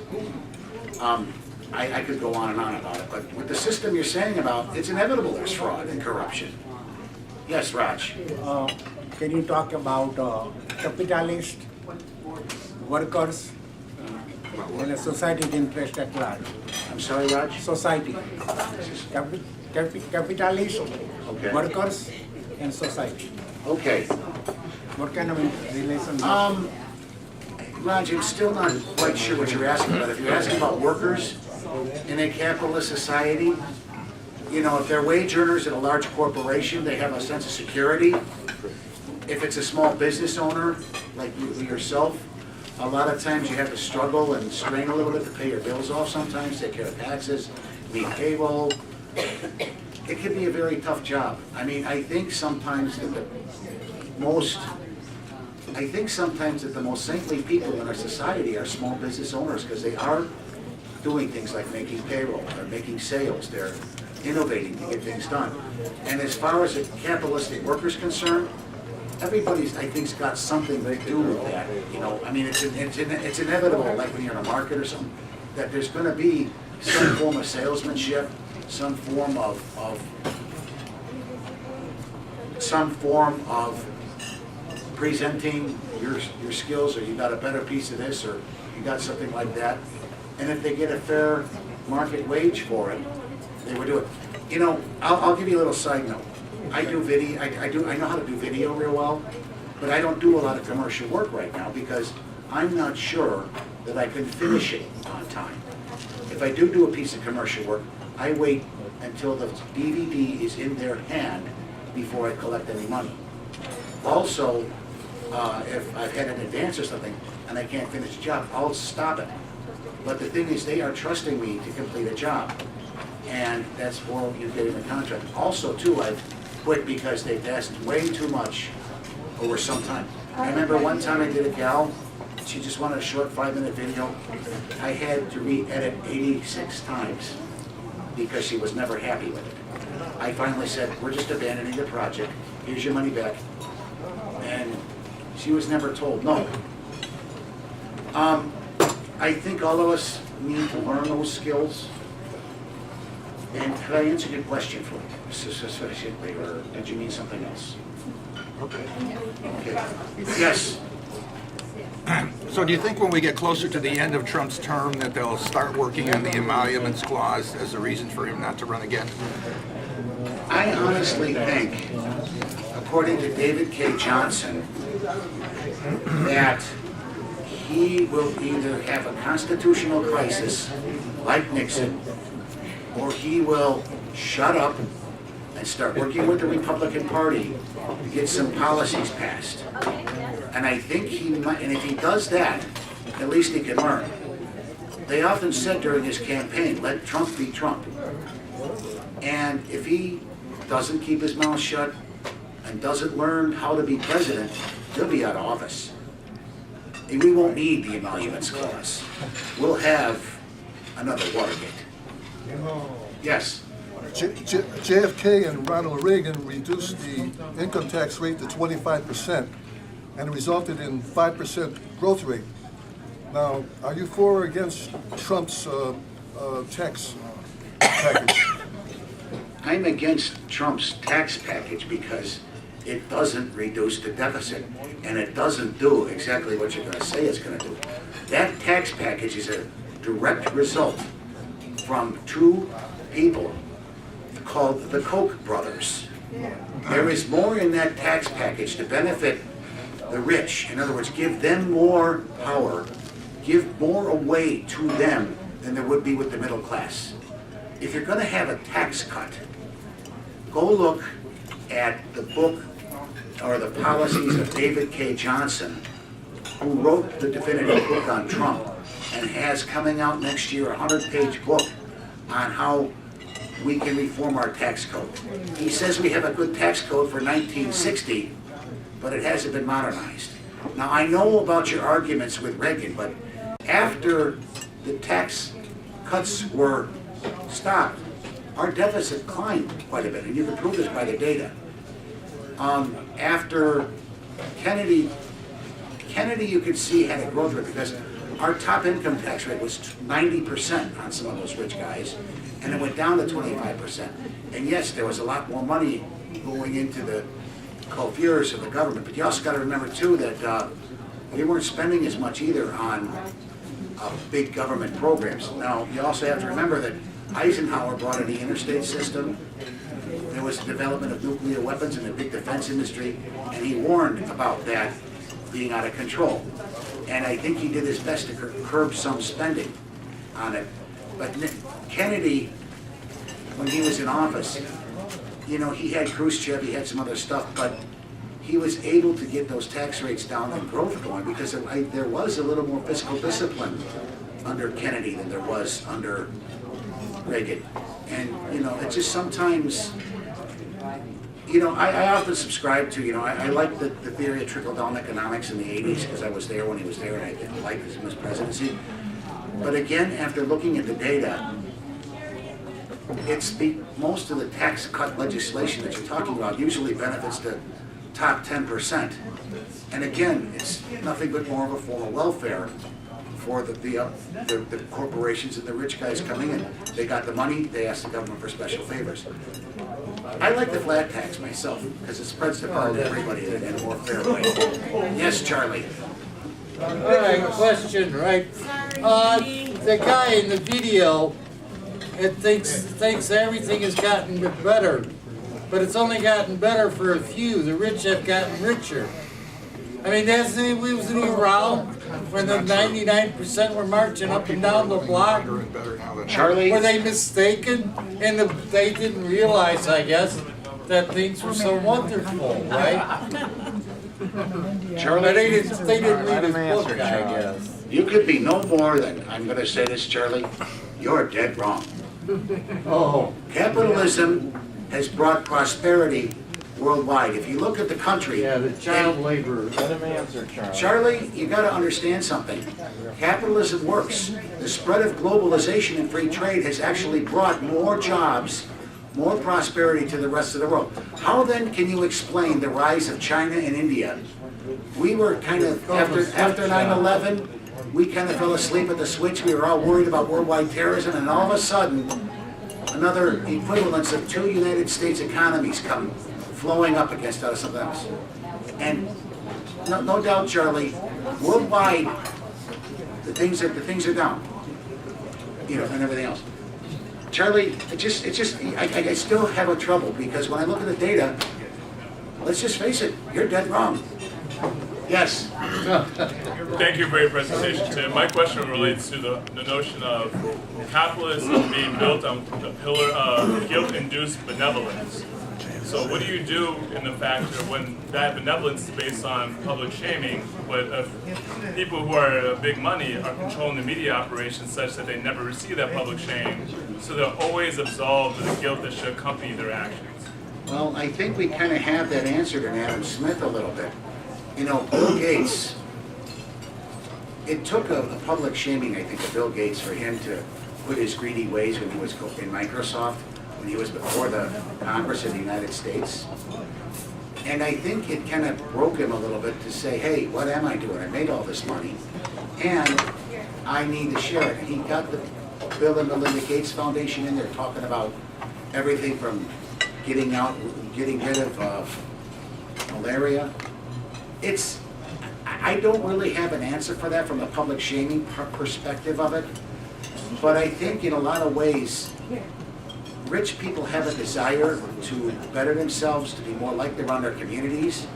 I could go on and on about it, but with the system you're saying about, it's inevitable there's fraud and corruption. Yes, Raj. Can you talk about capitalist workers and a society's interest at large. I'm sorry, Raj? Society. Capitalism, Okay. workers, and society. Okay. What kind of relation? Raj, I'm still not quite sure what you're asking about. If you're asking about workers in a capitalist society, you know, if they're wage earners at a large corporation, they have a sense of security. If it's a small business owner, like yourself, a lot of times you have to struggle and strain a little bit to pay your bills off sometimes, take care of taxes, meet payroll. It can be a very tough job. I mean, I think sometimes that the most saintly people in our society are small business owners, because they are doing things like making payroll, they're making sales, they're innovating to get things done. And as far as a capitalistic worker's concerned, everybody's, I think, got something to do with that. You know, I mean, it's inevitable, like when you're in a market or something, that there's going to be some form of salesmanship, some form of presenting your skills, or you got a better piece of this, or you got something like that. And if they get a fair market wage for it, they would do it. You know, I'll give you a little side note. I do video. I know how to do video real well, but I don't do a lot of commercial work right now because I'm not sure that I can finish it on time. If I do a piece of commercial work, I wait until the DVD is in their hand before I collect any money. Also, if I've had an advance or something and I can't finish the job, I'll stop it. But the thing is, they are trusting me to complete a job, and that's for you getting the contract. Also, too, I've quit because they've asked way too much over some time. I remember one time I did a gal, she just wanted a short 5-minute video. I had to re-edit 86 times because she was never happy with it. I finally said, we're just abandoning the project, here's your money back. And she was never told no. I think all of us need to learn those skills. And could I answer your question for you, specifically, or did you mean something else? Okay. Yes. So do you think when we get closer to the end of Trump's term that they'll start working on the emoluments clause as a reason for him not to run again? I honestly think, according to David K. Johnson, that he will either have a constitutional crisis like Nixon, or he will shut up and start working with the Republican Party to get some policies passed. And I think he might, and if he does that, at least he can learn. They often said during his campaign, let Trump be Trump. And if he doesn't keep his mouth shut and doesn't learn how to be president, he'll be out of office. And we won't need the emoluments clause. We'll have another Watergate. Yes. JFK and Ronald Reagan reduced the income tax rate to 25%, and it resulted in 5% growth rate. Now, are you for or against Trump's tax package? I'm against Trump's tax package because it doesn't reduce the deficit, and it doesn't do exactly what you're going to say it's going to do. That tax package is a direct result from two people called the Koch brothers. There is more in that tax package to benefit the rich. In other words, give them more power, give more away to them than there would be with the middle class. If you're going to have a tax cut, go look at the book or the policies of David K. Johnson, who wrote the definitive book on Trump and has coming out next year a 100-page book on how we can reform our tax code. He says we have a good tax code for 1960, but it hasn't been modernized. Now, I know about your arguments with Reagan, but after the tax cuts were stopped, our deficit climbed quite a bit, and you can prove this by the data. After Kennedy, you could see had a growth rate because our top income tax rate was 90% on some of those rich guys, and it went down to 25%. And yes, there was a lot more money going into the coffers of the government, but you also got to remember too that we weren't spending as much either on big government programs. Now, you also have to remember that Eisenhower brought in the interstate system. There was the development of nuclear weapons in the big defense industry, and he warned about that being out of control. And I think he did his best to curb some spending on it. But Kennedy, when he was in office, you know, he had Khrushchev, he had some other stuff, but he was able to get those tax rates down and growth going because there was a little more fiscal discipline under Kennedy than there was under Reagan. And, you know, it just sometimes, you know, I often subscribe to, you know, I like the theory of trickle-down economics in the 80s because I was there when he was there and I liked his presidency. But again, after looking at the data, most of the tax cut legislation that you're talking about usually benefits the top 10%. And again, it's nothing but more of a form of welfare for the corporations and the rich guys coming in. They got the money, they ask the government for special favors. I like the flat tax myself because it spreads the burden to everybody in a more fair way. Yes, Charlie. All right, question, right? The guy in the video, it thinks everything has gotten better, but it's only gotten better for a few. The rich have gotten richer. I mean, wasn't he around when the 99% were marching up and down the block? Charlie? Were they mistaken? And they didn't realize, I guess, that things were so wonderful, right? Charlie, they didn't read his book, I guess. You could be no more than, I'm going to say this, Charlie, you're dead wrong. Oh. Capitalism has brought prosperity worldwide. If you look at the country... Yeah, the child labor. Let him answer, Charlie. Charlie, you got to understand something. Capitalism works. The spread of globalization and free trade has actually brought more jobs, more prosperity to the rest of the world. How then can you explain the rise of China and India? We were kind of, after 9/11, we kind of fell asleep at the switch. We were all worried about worldwide terrorism, and all of a sudden, another equivalence of 2 United States economies come flowing up against us, something else. And no doubt, Charlie, worldwide, the things are down, you know, and everything else. Charlie, I still have a trouble because when I look at the data, let's just face it, you're dead wrong. Yes. Thank you for your presentation, Tim. My question relates to the notion of capitalism being built on the pillar of guilt-induced benevolence. So what do you do in the fact that when that benevolence is based on public shaming, but if people who are big money are controlling the media operations such that they never receive that public shame, so they're always absolved of the guilt that should accompany their actions? Well, I think we kind of have that answered in Adam Smith a little bit. You know, Bill Gates, it took a public shaming, I think, of Bill Gates for him to quit his greedy ways when he was in Microsoft, when he was before the Congress of the United States. And I think it kind of broke him a little bit to say, hey, what am I doing? I made all this money, and I need to share it. And he got the Bill and Melinda Gates Foundation in there talking about everything from getting rid of malaria. I don't really have an answer for that from the public shaming perspective of it, but I think in a lot of ways, rich people have a desire to better themselves, to be more liked around their communities,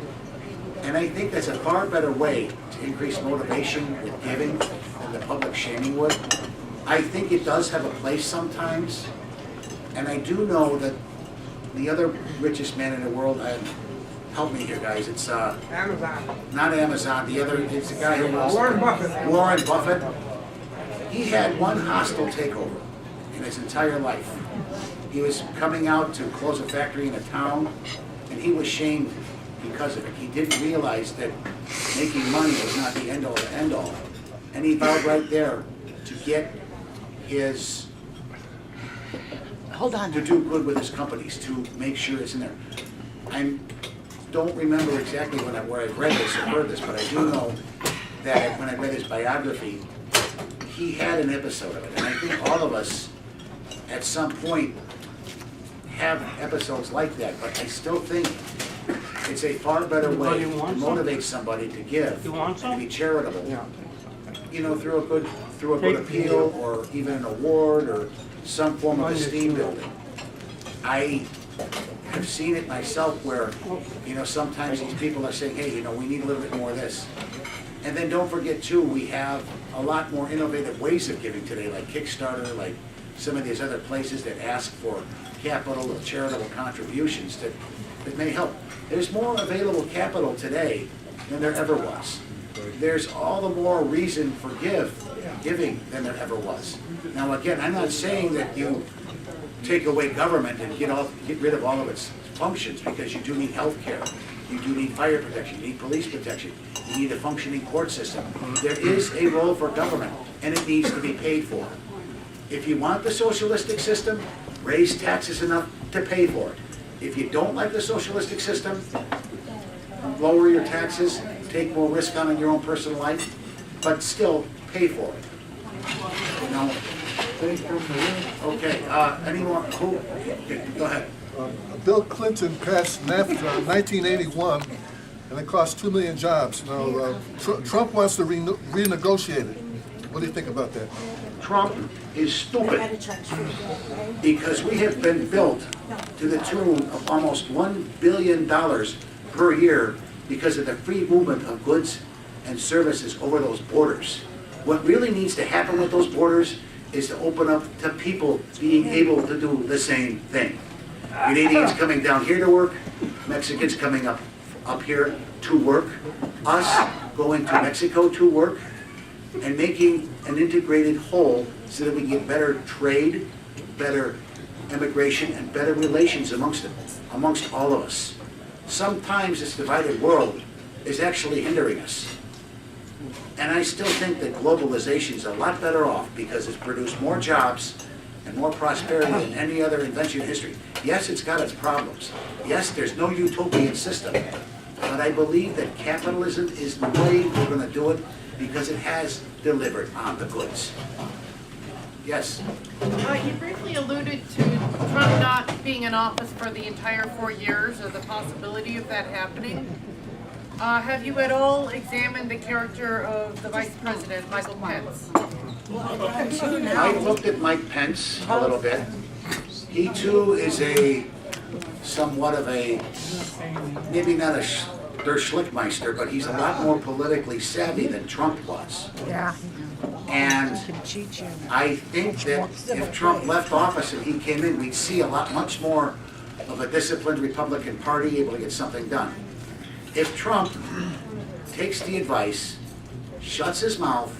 and I think that's a far better way to increase motivation with giving than the public shaming would. I think it does have a place sometimes, and I do know that the other richest man in the world, help me here, guys. It's Amazon. Not Amazon. The other, it's the guy who was Warren Buffett. Warren Buffett. He had one hostile takeover in his entire life. He was coming out to close a factory in a town, and he was shamed because of it. He didn't realize that making money was not the end all to end all, and he vowed right there to get his. Hold on. To do good with his companies, to make sure it's in there. I don't remember exactly where I read this or heard this, but I do know that when I read his biography, he had an episode of it. And I think all of us, at some point, have episodes like that. But I still think it's a far better way to motivate somebody to give and to be charitable. You know, through through a good appeal or even an award or some form of esteem building. I have seen it myself where, sometimes these people are saying, hey, we need a little bit more of this. And then don't forget too, we have a lot more innovative ways of giving today, like Kickstarter, like some of these other places that ask for capital or charitable contributions that may help. There's more available capital today than there ever was. There's all the more reason for giving than there ever was. Now again, I'm not saying that you take away government and get rid of all of its functions, because you do need health care, you do need fire protection, you need police protection, you need a functioning court system. There is a role for government, and it needs to be paid for. If you want the socialistic system, raise taxes enough to pay for it. If you don't like the socialistic system, lower your taxes, take more risk on in your own personal life, but still pay for it. Okay, anyone who? Okay, go ahead. Bill Clinton passed NAFTA in 1981, and it cost 2 million jobs. Now, Trump wants to renegotiate it. What do you think about that? Trump is stupid, because we have been built to the tune of almost $1 billion per year because of the free movement of goods and services over those borders. What really needs to happen with those borders is to open up to people being able to do the same thing. Canadians coming down here to work, Mexicans coming up here to work, us going to Mexico to work, and making an integrated whole so that we can get better trade, better immigration, and better relations amongst all of us. Sometimes this divided world is actually hindering us. And I still think that globalization is a lot better off because it's produced more jobs and more prosperity than any other invention in history. Yes, it's got its problems. Yes, there's no utopian system. But I believe that capitalism is the way we're going to do it because it has delivered on the goods. Yes? You briefly alluded to Trump not being in office for the entire 4 years, or the possibility of that happening. Have you at all examined the character of the Vice President, Michael Pence? I looked at Mike Pence a little bit. He too is somewhat of a, maybe not a Der Schlickmeister, but he's a lot more politically savvy than Trump was. Yeah. And I think that if Trump left office and he came in, we'd see much more of a disciplined Republican Party able to get something done. If Trump takes the advice, shuts his mouth,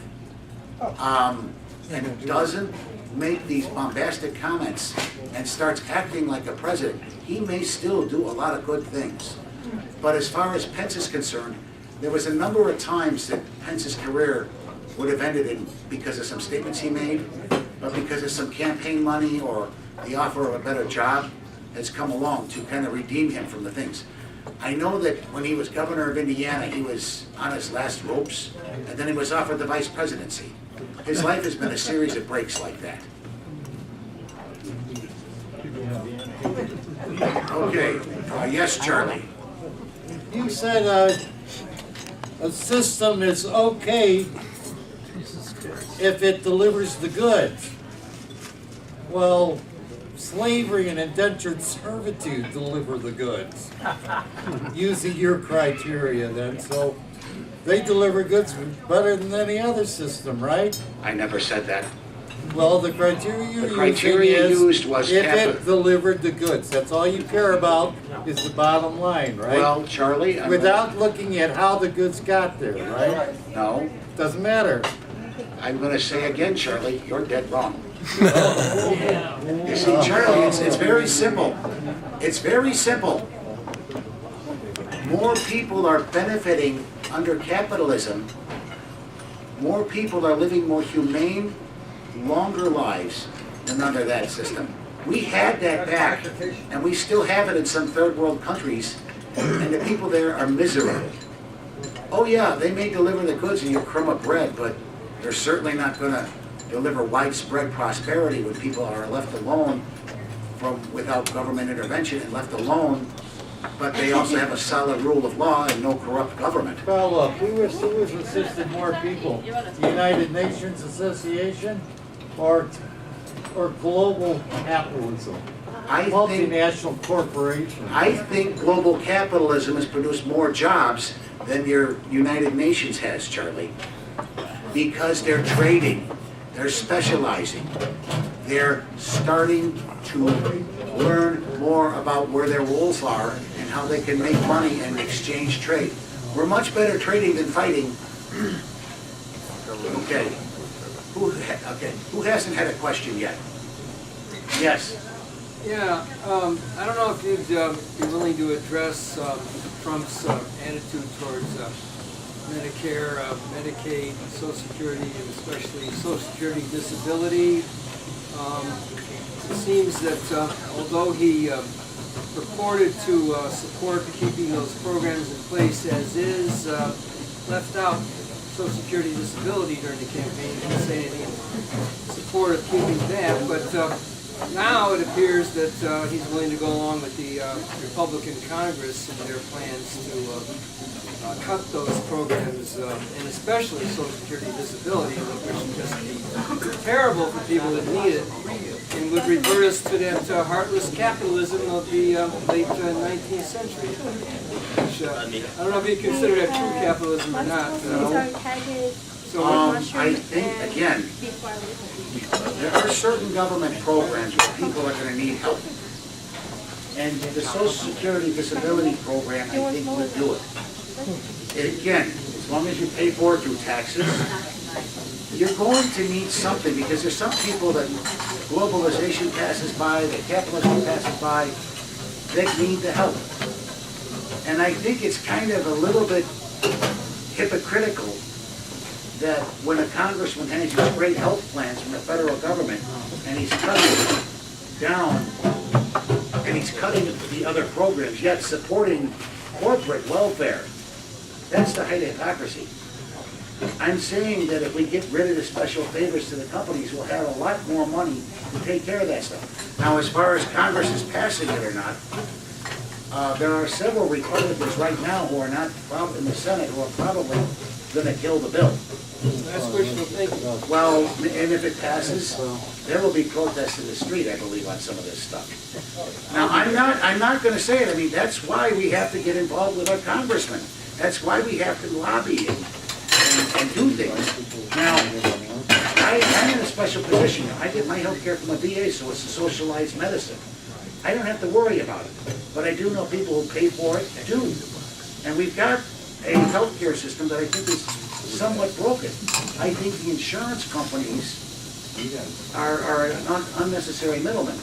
and doesn't make these bombastic comments and starts acting like a president, he may still do a lot of good things. But as far as Pence is concerned, there was a number of times that Pence's career would have ended because of some statements he made, but because of some campaign money or the offer of a better job has come along to kind of redeem him from the things. I know that when he was governor of Indiana, he was on his last ropes, and then he was offered the vice presidency. His life has been a series of breaks like that. Okay, yes, Charlie. You said a system is okay if it delivers the goods. Well, slavery and indentured servitude deliver the goods, using your criteria then. So they deliver goods better than any other system, right? I never said that. Well, the criteria used was if it delivered the goods. That's all you care about is the bottom line, right? Well, Charlie, without looking at how the goods got there, right? No. Doesn't matter. I'm going to say again, Charlie, you're dead wrong. You see, Charlie, it's very simple. It's very simple. More people are benefiting under capitalism. More people are living more humane, longer lives than under that system. We had that back, and we still have it in some third world countries, and the people there are miserable. Oh yeah, they may deliver the goods and your crumb of bread, but they're certainly not going to deliver widespread prosperity when people are left alone without government intervention and left alone but they also have a solid rule of law and no corrupt government. Well, look, who has assisted more people? The United Nations Association or global capitalism? Multinational corporations. I think global capitalism has produced more jobs than your United Nations has, Charlie, because they're trading, they're specializing, they're starting to learn more about where their rules are and how they can make money and exchange trade. We're much better trading than fighting. Okay. Who hasn't had a question yet? Yes. Yeah, I don't know if you'd be willing to address Trump's attitude towards Medicare, Medicaid, Social Security, and especially Social Security disability. It seems that although he purported to support keeping those programs in place as is, left out Social Security disability during the campaign. He didn't say anything in support of keeping that, but now it appears that he's willing to go along with the Republican Congress and their plans to cut those programs, and especially Social Security disability, which would just be terrible for people that need it, and would revert us to that heartless capitalism of the late 19th century. Which, I don't know if you consider that true capitalism or not. So, I think, again, there are certain government programs where people are going to need help. And the Social Security disability program, I think, would do it. And again, as long as you pay for it through taxes, you're going to need something, because there's some people that globalization passes by, that capitalism passes by, that need the help. And I think it's kind of a little bit hypocritical that when a congressman has these great health plans from the federal government and he's cutting down and he's cutting the other programs, yet supporting corporate welfare, that's the height of hypocrisy. I'm saying that if we get rid of the special favors to the companies, we'll have a lot more money to take care of that stuff. Now, as far as Congress is passing it or not, there are several Republicans right now who are not in the Senate who are probably going to kill the bill. that's wishful thinking. Well, and if it passes, there will be protests in the street, I believe, on some of this stuff. Now, I'm not going to say it. I mean, that's why we have to get involved with our congressmen. That's why we have to lobby and do things. Now, I'm in a special position. I get my health care from a VA, so it's a socialized medicine. I don't have to worry about it. But I do know people who pay for it do. And we've got a health care system that I think is somewhat broken. I think the insurance companies are an unnecessary middleman.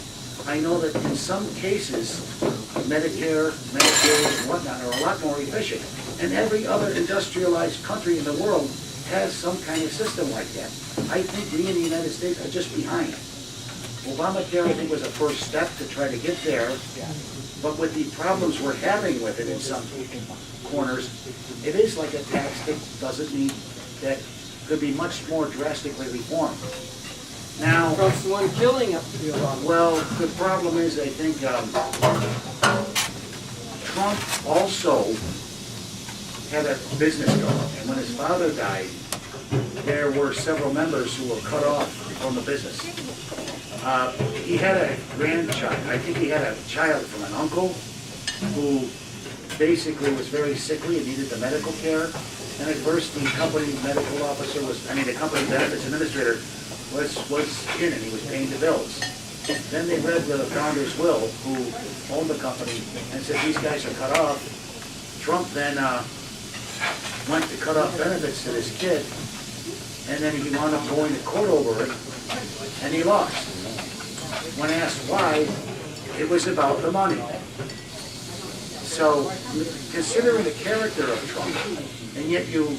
I know that in some cases, Medicare, Medicaid, and whatnot are a lot more efficient. And every other industrialized country in the world has some kind of system like that. I think we in the United States are just behind. Obamacare, I think, was a first step to try to get there. But with the problems we're having with it in some corners, it is like a tax that doesn't need, that could be much more drastically reformed. Now, Trump's the one killing it. well, the problem is, I think, Trump also had a business going, and when his father died, there were several members who were cut off from the business. He had a grandchild, I think he had a child from an uncle who basically was very sickly and needed the medical care. And at first the company medical officer the company benefits administrator was in and he was paying the bills. Then they read the founder's will, who owned the company, and said these guys are cut off. Trump then went to cut off benefits to this kid, and then he wound up going to court over it, and he lost. When asked why, it was about the money. So, considering the character of Trump, and yet you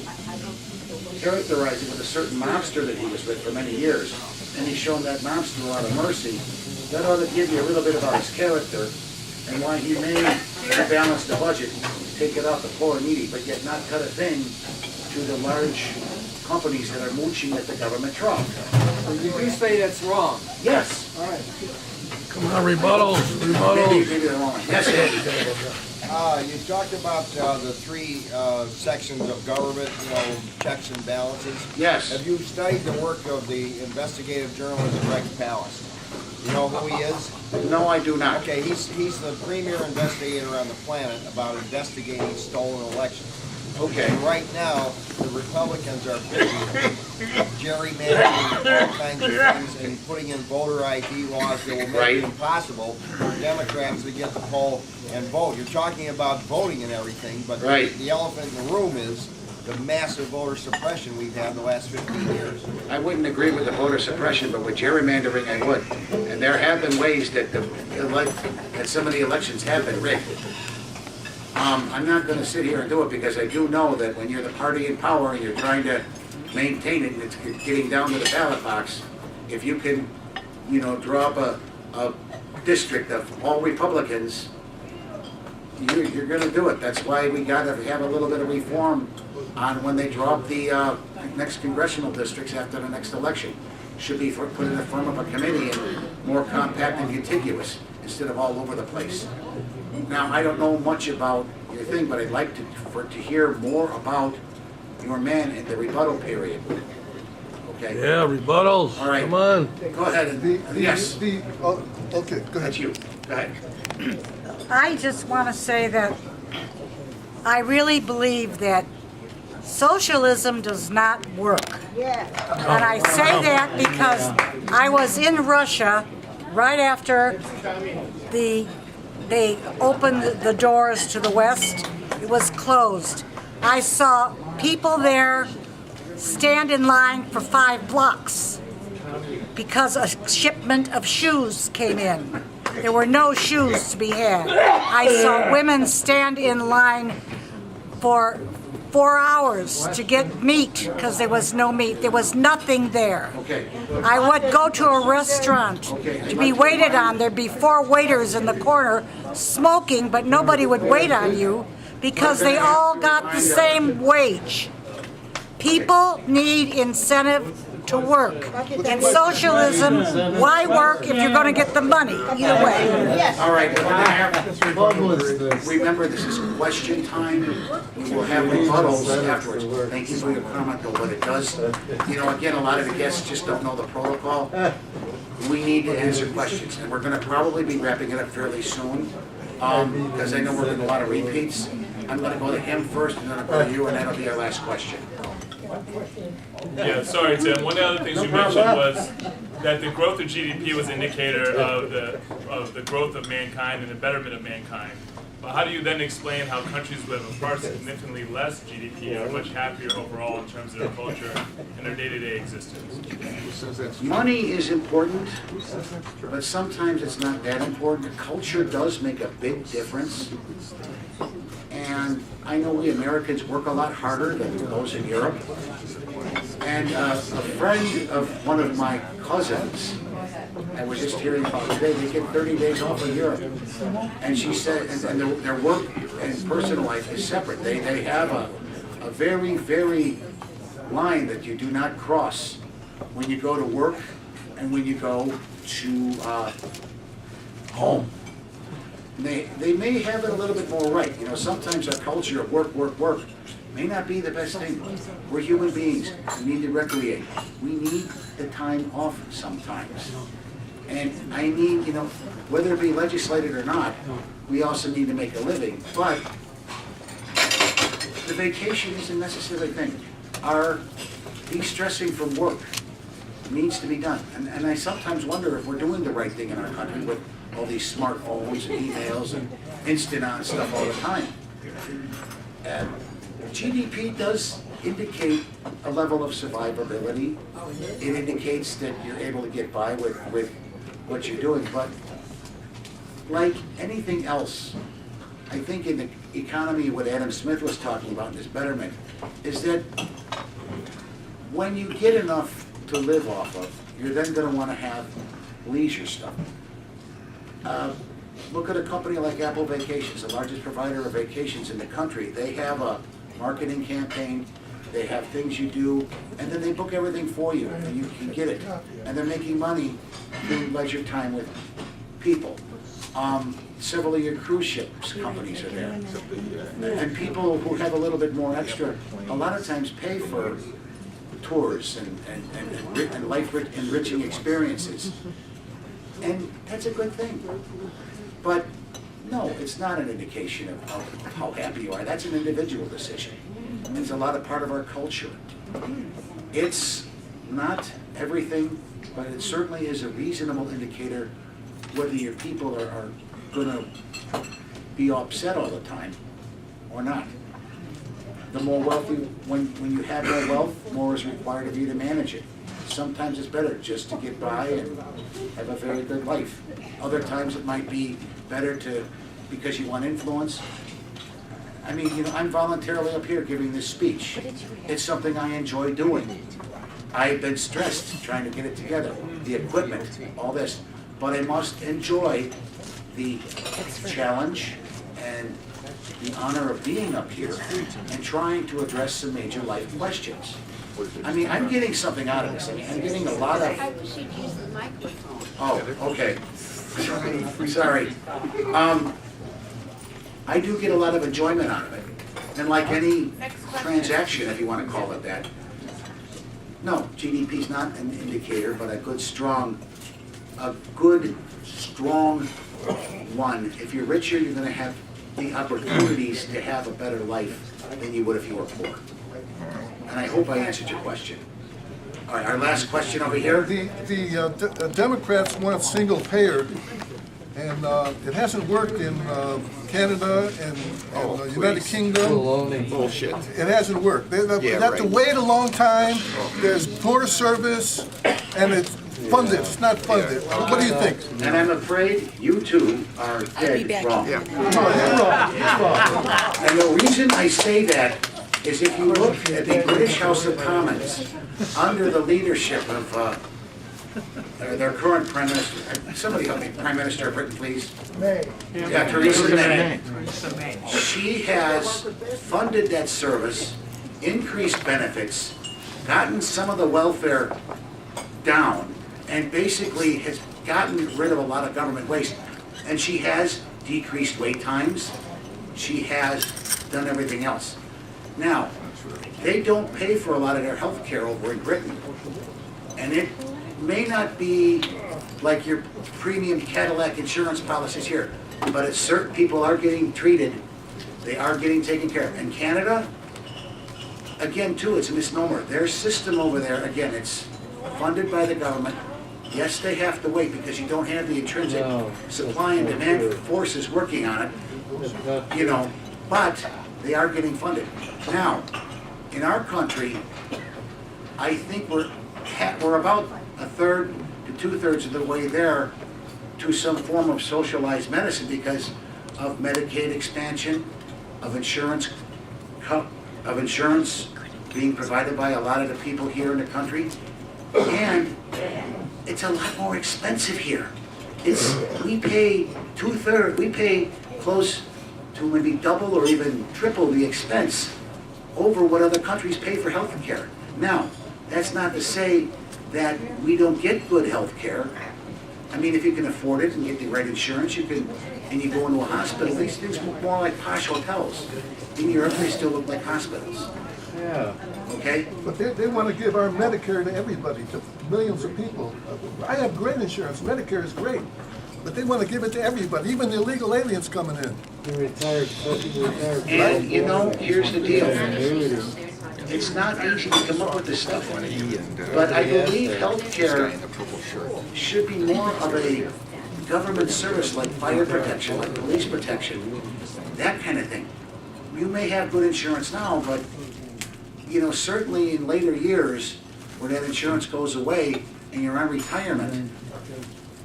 characterize it with a certain mobster that he was with for many years, and he's shown that mobster a lot of mercy, that ought to give you a little bit about his character, and why he may rebalance the budget, take it off the poor and needy, but yet not cut a thing to the large companies that are mooching at the government trough. So you do say that's wrong? Yes. All right. Come on, rebuttals. Maybe they're wrong. Yes, Ed. You talked about the three sections of government, checks and balances. Yes. Have you studied the work of the investigative journalist Rex Pallas? You know who he is? No, I do not. Okay, he's the premier investigator on the planet about investigating stolen elections. Okay. And right now, the Republicans are busy gerrymandering all kinds of things and putting in voter ID laws that will make it impossible for Democrats to get the poll and vote. You're talking about voting and everything, but the elephant in the room is the massive voter suppression we've had in the last 15 years. I wouldn't agree with the voter suppression, but with gerrymandering I would. And there have been ways that some of the elections have been rigged. I'm not going to sit here and do it because I do know that when you're the party in power and you're trying to maintain it and it's getting down to the ballot box, if you can, draw up a district of all Republicans, you're going to do it. That's why we got to have a little bit of reform on when they draw up the next congressional districts after the next election. Should be put in the form of a committee and more compact and contiguous instead of all over the place. Now, I don't know much about your thing, but I'd like to hear more about your man in the rebuttal period. Okay? Yeah, rebuttals. All right. Come on. Go ahead. Yes. Okay, go ahead. That's you. Go ahead. I just want to say that I really believe that socialism does not work. And I say that because I was in Russia right after they opened the doors to the West. It was closed. I saw people there stand in line for 5 blocks because a shipment of shoes came in. There were no shoes to be had. I saw women stand in line for 4 hours to get meat because there was no meat. There was nothing there. Okay. I would go to a restaurant to be waited on. There'd be 4 waiters in the corner smoking, but nobody would wait on you because they all got the same wage. People need incentive to work. In socialism, why work if you're going to get the money? Either way. All right. Remember, this is question time. We will have rebuttals afterwards. Thank you for your comment on what it does. Again, a lot of the guests just don't know the protocol. We need to answer questions, and we're going to probably be wrapping it up fairly soon because I know we're getting a lot of repeats. I'm going to go to him first, and then I'll go to you, and that'll be our last question. Yeah, sorry, Tim. One of the other things you mentioned was that the growth of GDP was an indicator of the growth of mankind and the betterment of mankind. But how do you then explain how countries with far significantly less GDP are much happier overall in terms of their culture and their day-to-day existence? Money is important, but sometimes it's not that important. Culture does make a big difference. And I know we Americans work a lot harder than those in Europe. And a friend of one of my cousins, I was just hearing about today, they get 30 days off in Europe. And she said, and their work and personal life is separate. They have a very, very line that you do not cross when you go to work and when you go to home. They may have it a little bit more right. Sometimes our culture of work may not be the best thing. We're human beings. We need to recreate. We need the time off sometimes. And I need, whether it be legislated or not, we also need to make a living. But the vacation isn't necessarily a thing. Our de-stressing from work needs to be done. And I sometimes wonder if we're doing the right thing in our country with all these smartphones and emails and instant-on stuff all the time. GDP does indicate a level of survivability. It indicates that you're able to get by with what you're doing. But like anything else, I think in the economy, what Adam Smith was talking about in his betterment, is that when you get enough to live off of, you're then going to want to have leisure stuff. Look at a company like Apple Vacations, the largest provider of vacations in the country. They have a marketing campaign, they have things you do, and then they book everything for you, and you can get it. And they're making money doing leisure time with people. Several of your cruise ships companies are there. And people who have a little bit more extra, a lot of times pay for tours and life enriching experiences. And that's a good thing. But no, it's not an indication of how happy you are. That's an individual decision. It's a lot of part of our culture. It's not everything, but it certainly is a reasonable indicator whether your people are gonna be upset all the time or not. The more wealthy, when you have more wealth, more is required of you to manage it. Sometimes it's better just to get by and have a very good life. Other times it might be better because you want influence. I mean, you know, I'm voluntarily up here giving this speech. It's something I enjoy doing. I've been stressed trying to get it together, the equipment, all this. But I must enjoy the challenge and the honor of being up here and trying to address some major life questions. I mean, I'm getting something out of this. I mean, I'm getting a lot of... I wish you'd use the microphone. Oh, okay. Sorry. I do get a lot of enjoyment out of it. And like any transaction, if you want to call it that, no, GDP's not an indicator, but a good, strong one. If you're richer, you're going to have the opportunities to have a better life than you would if you were poor. And I hope I answered your question. All right, our last question over here. The Democrats want single payer, and it hasn't worked in Canada and United Kingdom. Bullshit. It hasn't worked. They have to wait a long time. There's poor service, and it's funded. It's not funded. What do you think? And I'm afraid you two are dead wrong. You're wrong. And the reason I say that is if you look at the British House of Commons, under the leadership of their current Prime Minister, somebody help me, Prime Minister of Britain, please. May. Yeah, Theresa May. She has funded that service, increased benefits, gotten some of the welfare down, and basically has gotten rid of a lot of government waste. And she has decreased wait times. She has done everything else. Now, they don't pay for a lot of their health care over in Britain. And it may not be like your premium Cadillac insurance policies here, but it's certain people are getting treated. They are getting taken care of. In Canada, again, too, it's a misnomer. Their system over there, again, it's funded by the government. Yes, they have to wait because you don't have the intrinsic supply and demand forces working on it, you know, but they are getting funded. Now, in our country, I think we're about a third to two-thirds of the way there to some form of socialized medicine because of Medicaid expansion, of insurance being provided by a lot of the people here in the country, and it's a lot more expensive here. We pay we pay close to maybe double or even triple the expense over what other countries pay for health care. Now, that's not to say that we don't get good health care. I mean, if you can afford it and get the right insurance, you can, and you go into a hospital, these things look more like posh hotels. In Europe, they still look like hospitals. Yeah. Okay? But they want to give our Medicare to everybody, to millions of people. I have great insurance. Medicare is great. But they want to give it to everybody, even the illegal aliens coming in. And, you know, here's the deal. It's not easy to come up with this stuff. But I believe healthcare should be more of a government service like fire protection, like police protection, that kind of thing. You may have good insurance now, but, you know, certainly in later years, when that insurance goes away and you're on retirement,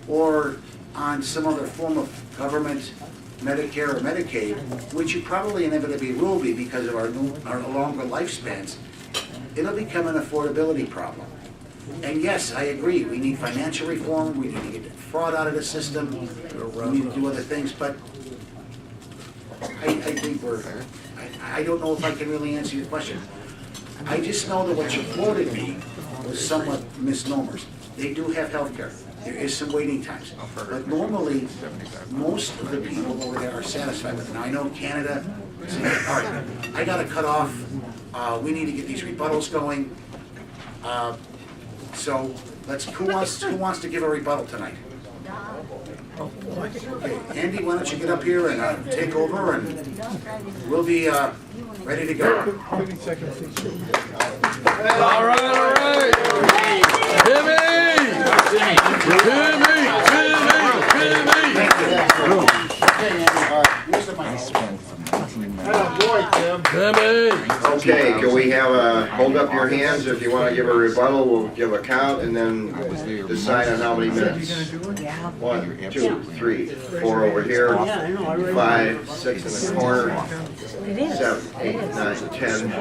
or on some other form of government, Medicare or Medicaid, which you probably inevitably will be because of our longer lifespans, it'll become an affordability problem. And yes, I agree, we need financial reform, we need to get fraud out of the system, we need to do other things, but I think I don't know if I can really answer your question. I just know that what you quoted me was somewhat misnomers. They do have health care. There is some waiting times. But normally, most of the people over there are satisfied with it. Now, I know Canada, saying, all right, I gotta cut off, we need to get these rebuttals going. So, who wants to give a rebuttal tonight? Okay, Andy, why don't you get up here and take over, and we'll be ready to go. All right. Jimmy! Okay, can we have hold up your hands if you want to give a rebuttal, we'll give a count and then decide on how many minutes. 1, 2, 3, 4 over here, 5, 6 in the corner, 7, 8, 9, 10,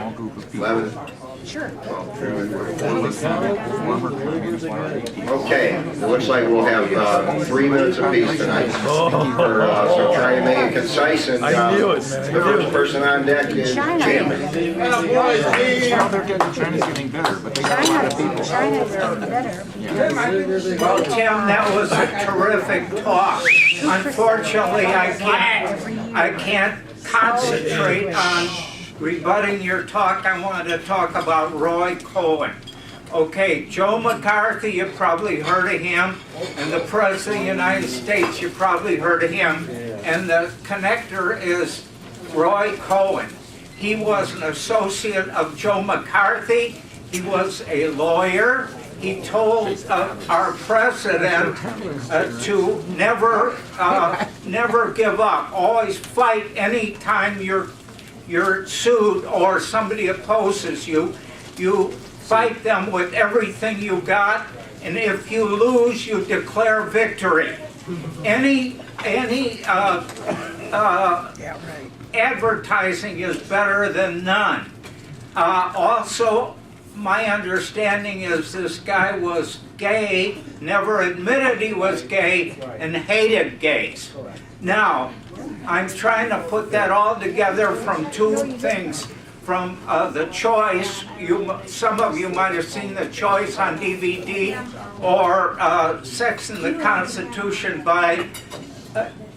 11, 12. Okay, it looks like we'll have 3 minutes apiece tonight. So try to make it concise, and the first person on deck is Jim. China's getting better, but they got a lot of people. Well, Tim, that was a terrific talk. Unfortunately, I can't concentrate on rebutting your talk. I wanted to talk about Roy Cohen. Okay, Joe McCarthy, you probably heard of him, and the President of the United States, you probably heard of him, and the connector is Roy Cohen. He was an associate of Joe McCarthy. He was a lawyer. He told our president to never give up. Always fight any time you're sued or somebody opposes you. You fight them with everything you got, and if you lose, you declare victory. Any advertising is better than none. Also, my understanding is this guy was gay, never admitted he was gay, and hated gays. Now, I'm trying to put that all together from two things. From The Choice, some of you might have seen The Choice on DVD, or Sex and the Constitution by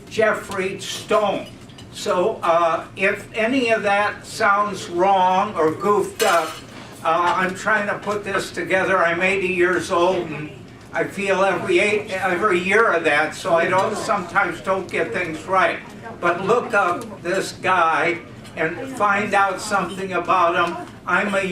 Jeffrey Stone. So if any of that sounds wrong or goofed up, I'm trying to put this together. I'm 80 years old, and I feel every year of that, so I sometimes don't get things right. But look up this guy and find out something about him. I'm a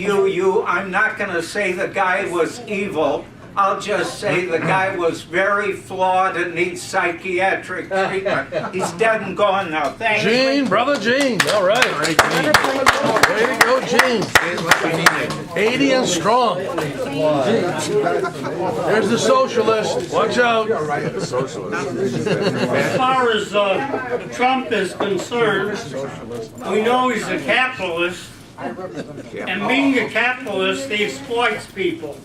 I'm not going to say the guy was evil. I'll just say the guy was very flawed and needs psychiatric treatment. He's dead and gone now. Thank you. Gene, brother Gene. All right. Way to go, Gene. 80 and strong. There's the socialist. Watch out. As far as Trump is concerned, we know he's a capitalist, and being a capitalist, he exploits people.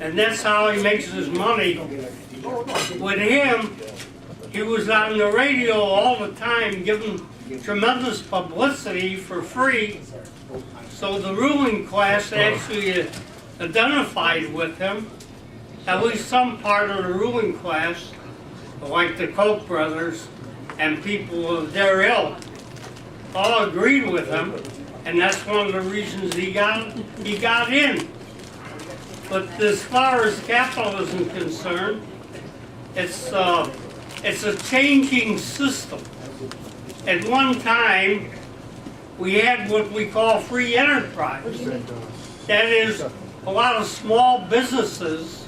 And that's how he makes his money. With him, he was on the radio all the time, giving tremendous publicity for free. So the ruling class actually identified with him. At least some part of the ruling class, like the Koch brothers and people of their ilk, all agreed with him. And that's one of the reasons he got in. But as far as capitalism is concerned, it's a changing system. At one time, we had what we call free enterprise. That is, a lot of small businesses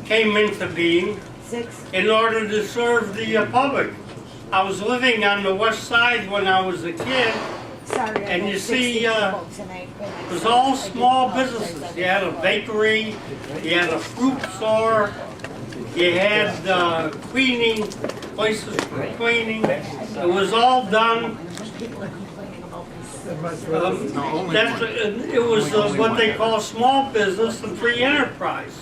came into being in order to serve the public. I was living on the west side when I was a kid, and you see, it was all small businesses. You had a bakery, you had a fruit store, you had cleaning, places for cleaning. It was all done. It was what they call small business and free enterprise.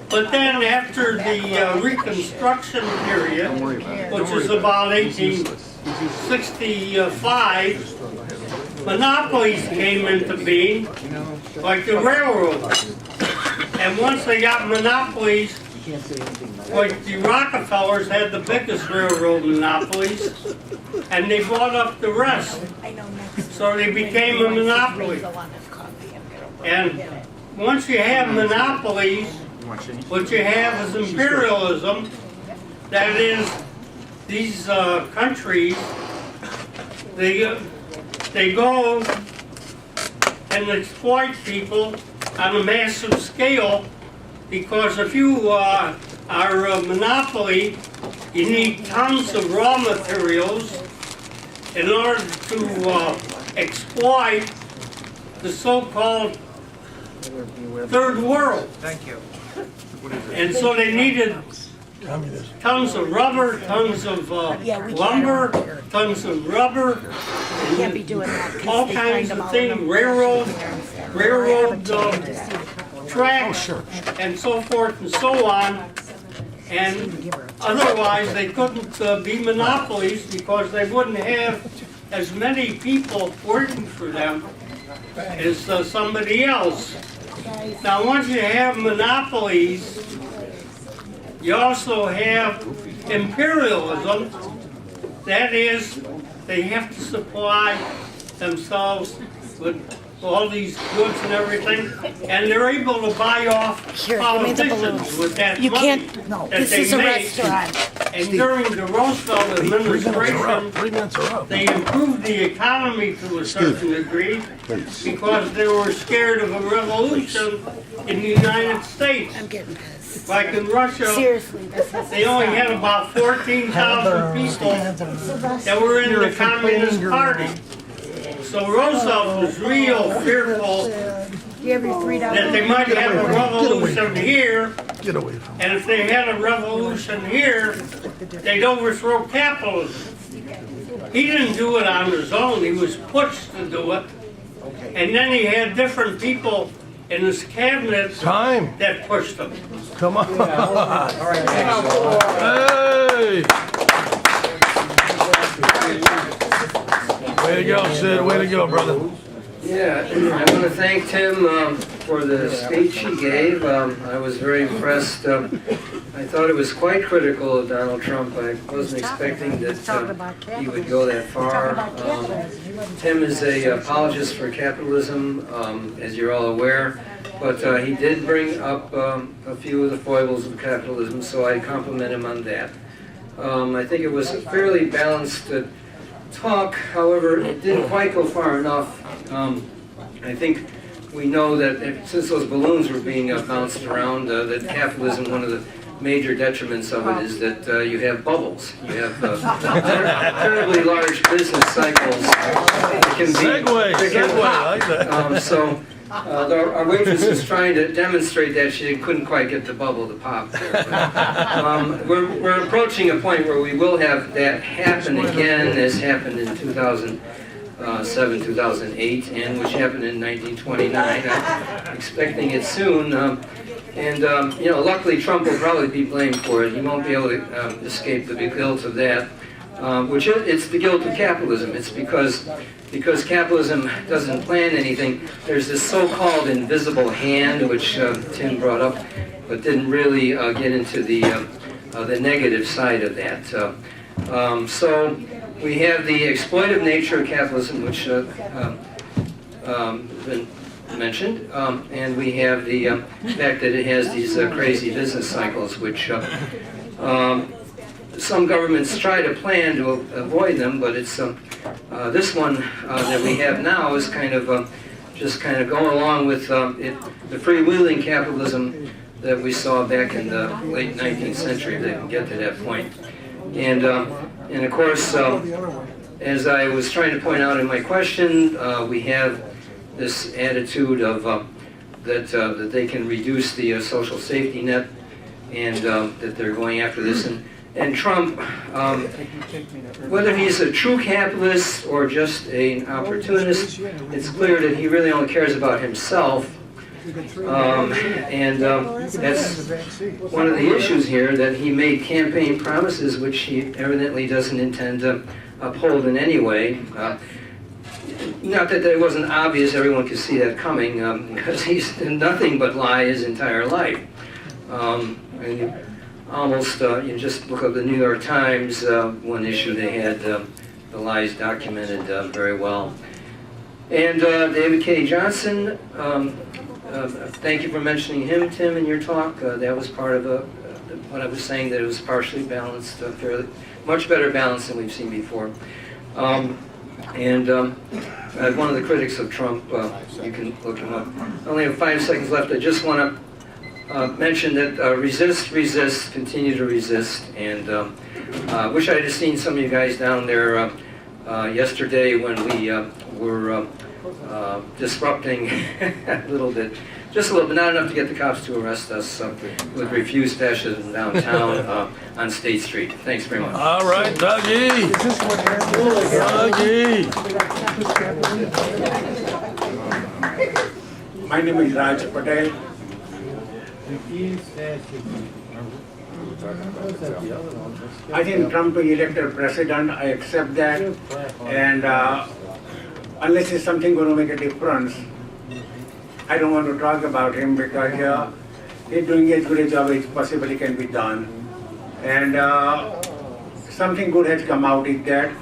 But then after the Reconstruction period, which is about 1865, monopolies came into being, like the railroad. And once they got monopolies, Like the Rockefellers had the biggest railroad monopolies, and they bought up the rest. So they became a monopoly. And once you have monopolies, what you have is imperialism. That is, these countries, they go and exploit people on a massive scale, because if you are a monopoly, you need tons of raw materials in order to exploit the so-called third world. Thank you. And so they needed tons of rubber, tons of lumber, tons of rubber, Can't be doing that. all kinds of things, railroad tracks, and so forth and so on. And otherwise, they couldn't be monopolies, because they wouldn't have as many people working for them as somebody else. Now, once you have monopolies, you also have imperialism. That is, they have to supply themselves with all these goods and everything, and they're able to buy off politicians with that money that they make. And during the Roosevelt administration, they improved the economy to a certain degree because they were scared of a revolution in the United States. Like in Russia, they only had about 14,000 people that were in the Communist Party. So Roosevelt was real fearful that they might have a revolution here, and if they had a revolution here, they'd overthrow capitalism. He didn't do it on his own, he was pushed to do it. And then he had different people in his cabinet that pushed him. Come on. Hey! Way to go, Sid. Way to go, brother. Yeah, I want to thank Tim for the speech he gave. I was very impressed. I thought it was quite critical of Donald Trump. I wasn't expecting that he would go that far. Tim is an apologist for capitalism, as you're all aware, but he did bring up a few of the foibles of capitalism, so I compliment him on that. I think it was a fairly balanced talk, however, it didn't quite go far enough. I think we know that since those balloons were being bounced around, that capitalism, one of the major detriments of it is that you have bubbles. You have terribly large business cycles. It can be, Segue, I like that. So our waitress was trying to demonstrate that she couldn't quite get the bubble to pop there. We're approaching a point where we will have that happen again, as happened in 2007, 2008, and which happened in 1929. I'm expecting it soon. You know, luckily Trump will probably be blamed for it. He won't be able to escape the guilt of that. It's the guilt of capitalism. It's because capitalism doesn't plan anything. There's this so-called invisible hand, which Tim brought up, but didn't really get into the negative side of that. So we have the exploitive nature of capitalism, which been mentioned, and we have the fact that it has these crazy business cycles, which some governments try to plan to avoid them, but it's this one that we have now is kind of just kind of going along with the freewheeling capitalism that we saw back in the late 19th century. They can get to that point, and of course, as I was trying to point out in my question, we have this attitude of that they can reduce the social safety net, and that they're going after this. And Trump, whether he's a true capitalist or just an opportunist, it's clear that he really only cares about himself. That's one of the issues here, that he made campaign promises which he evidently doesn't intend to uphold in any way. Not that it wasn't obvious, everyone could see that coming, because he's done nothing but lie his entire life. And you almost, you just look at the New York Times, one issue they had the lies documented very well. And David K. Johnson, thank you for mentioning him, Tim, in your talk. That was part of what I was saying, that it was partially balanced, fairly, much better balanced than we've seen before. One of the critics of Trump, you can look him up. I only have 5 seconds left. I just want to mention that resist, continue to resist. And wish I had seen some of you guys down there yesterday when we were disrupting a little bit. Just a little bit, not enough to get the cops to arrest us with refused fascism downtown on State Street. Thanks very much. All right, Dougie. Dougie. My name is Raj Patel. I think Trump is elected president. I accept that. And unless it's something going to make a difference, I don't want to talk about him because he's doing as good a job as possibly can be done. And something good has come out is that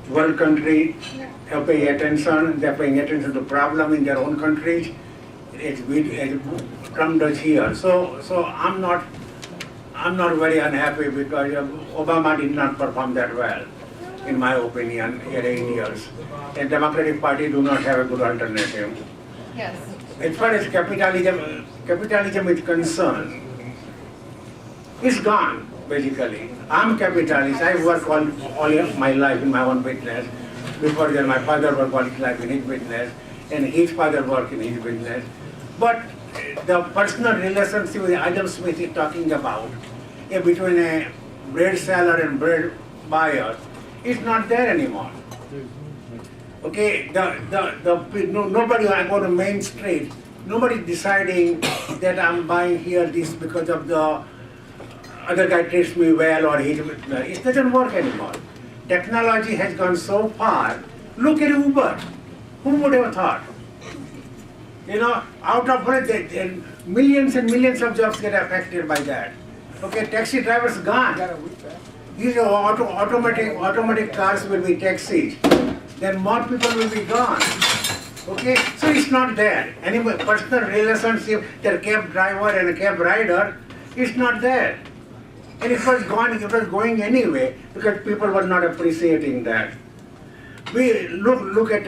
world countries have paid attention. They're paying attention to problem in their own countries. As Trump does here. So I'm not very unhappy because Obama did not perform that well, in my opinion, in 8 years. And Democratic Party do not have a good alternative. Yes. As far as capitalism is concerned, it's gone, basically. I'm capitalist. I work all my life in my own business. Before that, my father worked all his life in his business, and his father worked in his business. But the personal relationship with Adam Smith is talking about, between a bread seller and bread buyer, is not there anymore. Okay, nobody, I go to Main Street, nobody deciding that I'm buying here this because of the other guy treats me well or it doesn't work anymore. Technology has gone so far. Look at Uber. Who would have thought? Out of it, millions and millions of jobs get affected by that. Okay, taxi drivers gone. These automatic cars will be taxis. Then more people will be gone. Okay, so it's not there. Any personal relationship, the cab driver and a cab rider, is not there. And it was going anyway because people were not appreciating that. We look at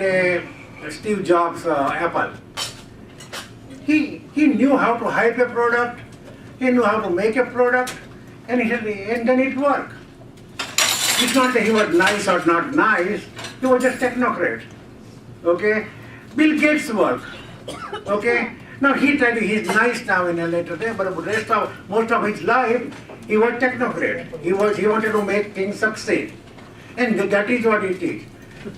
Steve Jobs' Apple. He knew how to hype a product, he knew how to make a product, and then it worked. It's not that he was nice or not nice, he was just technocrat. Okay? Bill Gates worked. Okay? Now he's nice now in a later day, but most of his life, he was technocrat. He wanted to make things succeed. And that is what it is.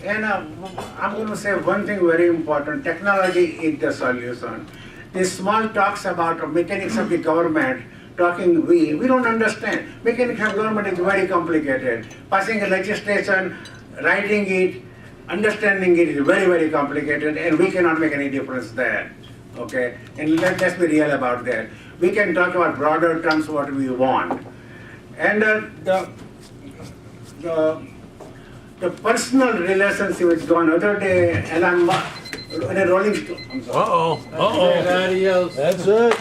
And I'm going to say one thing very important. Technology is the solution. These small talks about mechanics of the government, we don't understand. Mechanics of government is very complicated. Passing a legislation, writing it, understanding it is very, very complicated, and we cannot make any difference there. Okay? And let's be real about that. We can talk about broader terms what we want. And the personal relationship is gone. Other day, Elon Musk, in a Rolling Stone. Adios. That's it.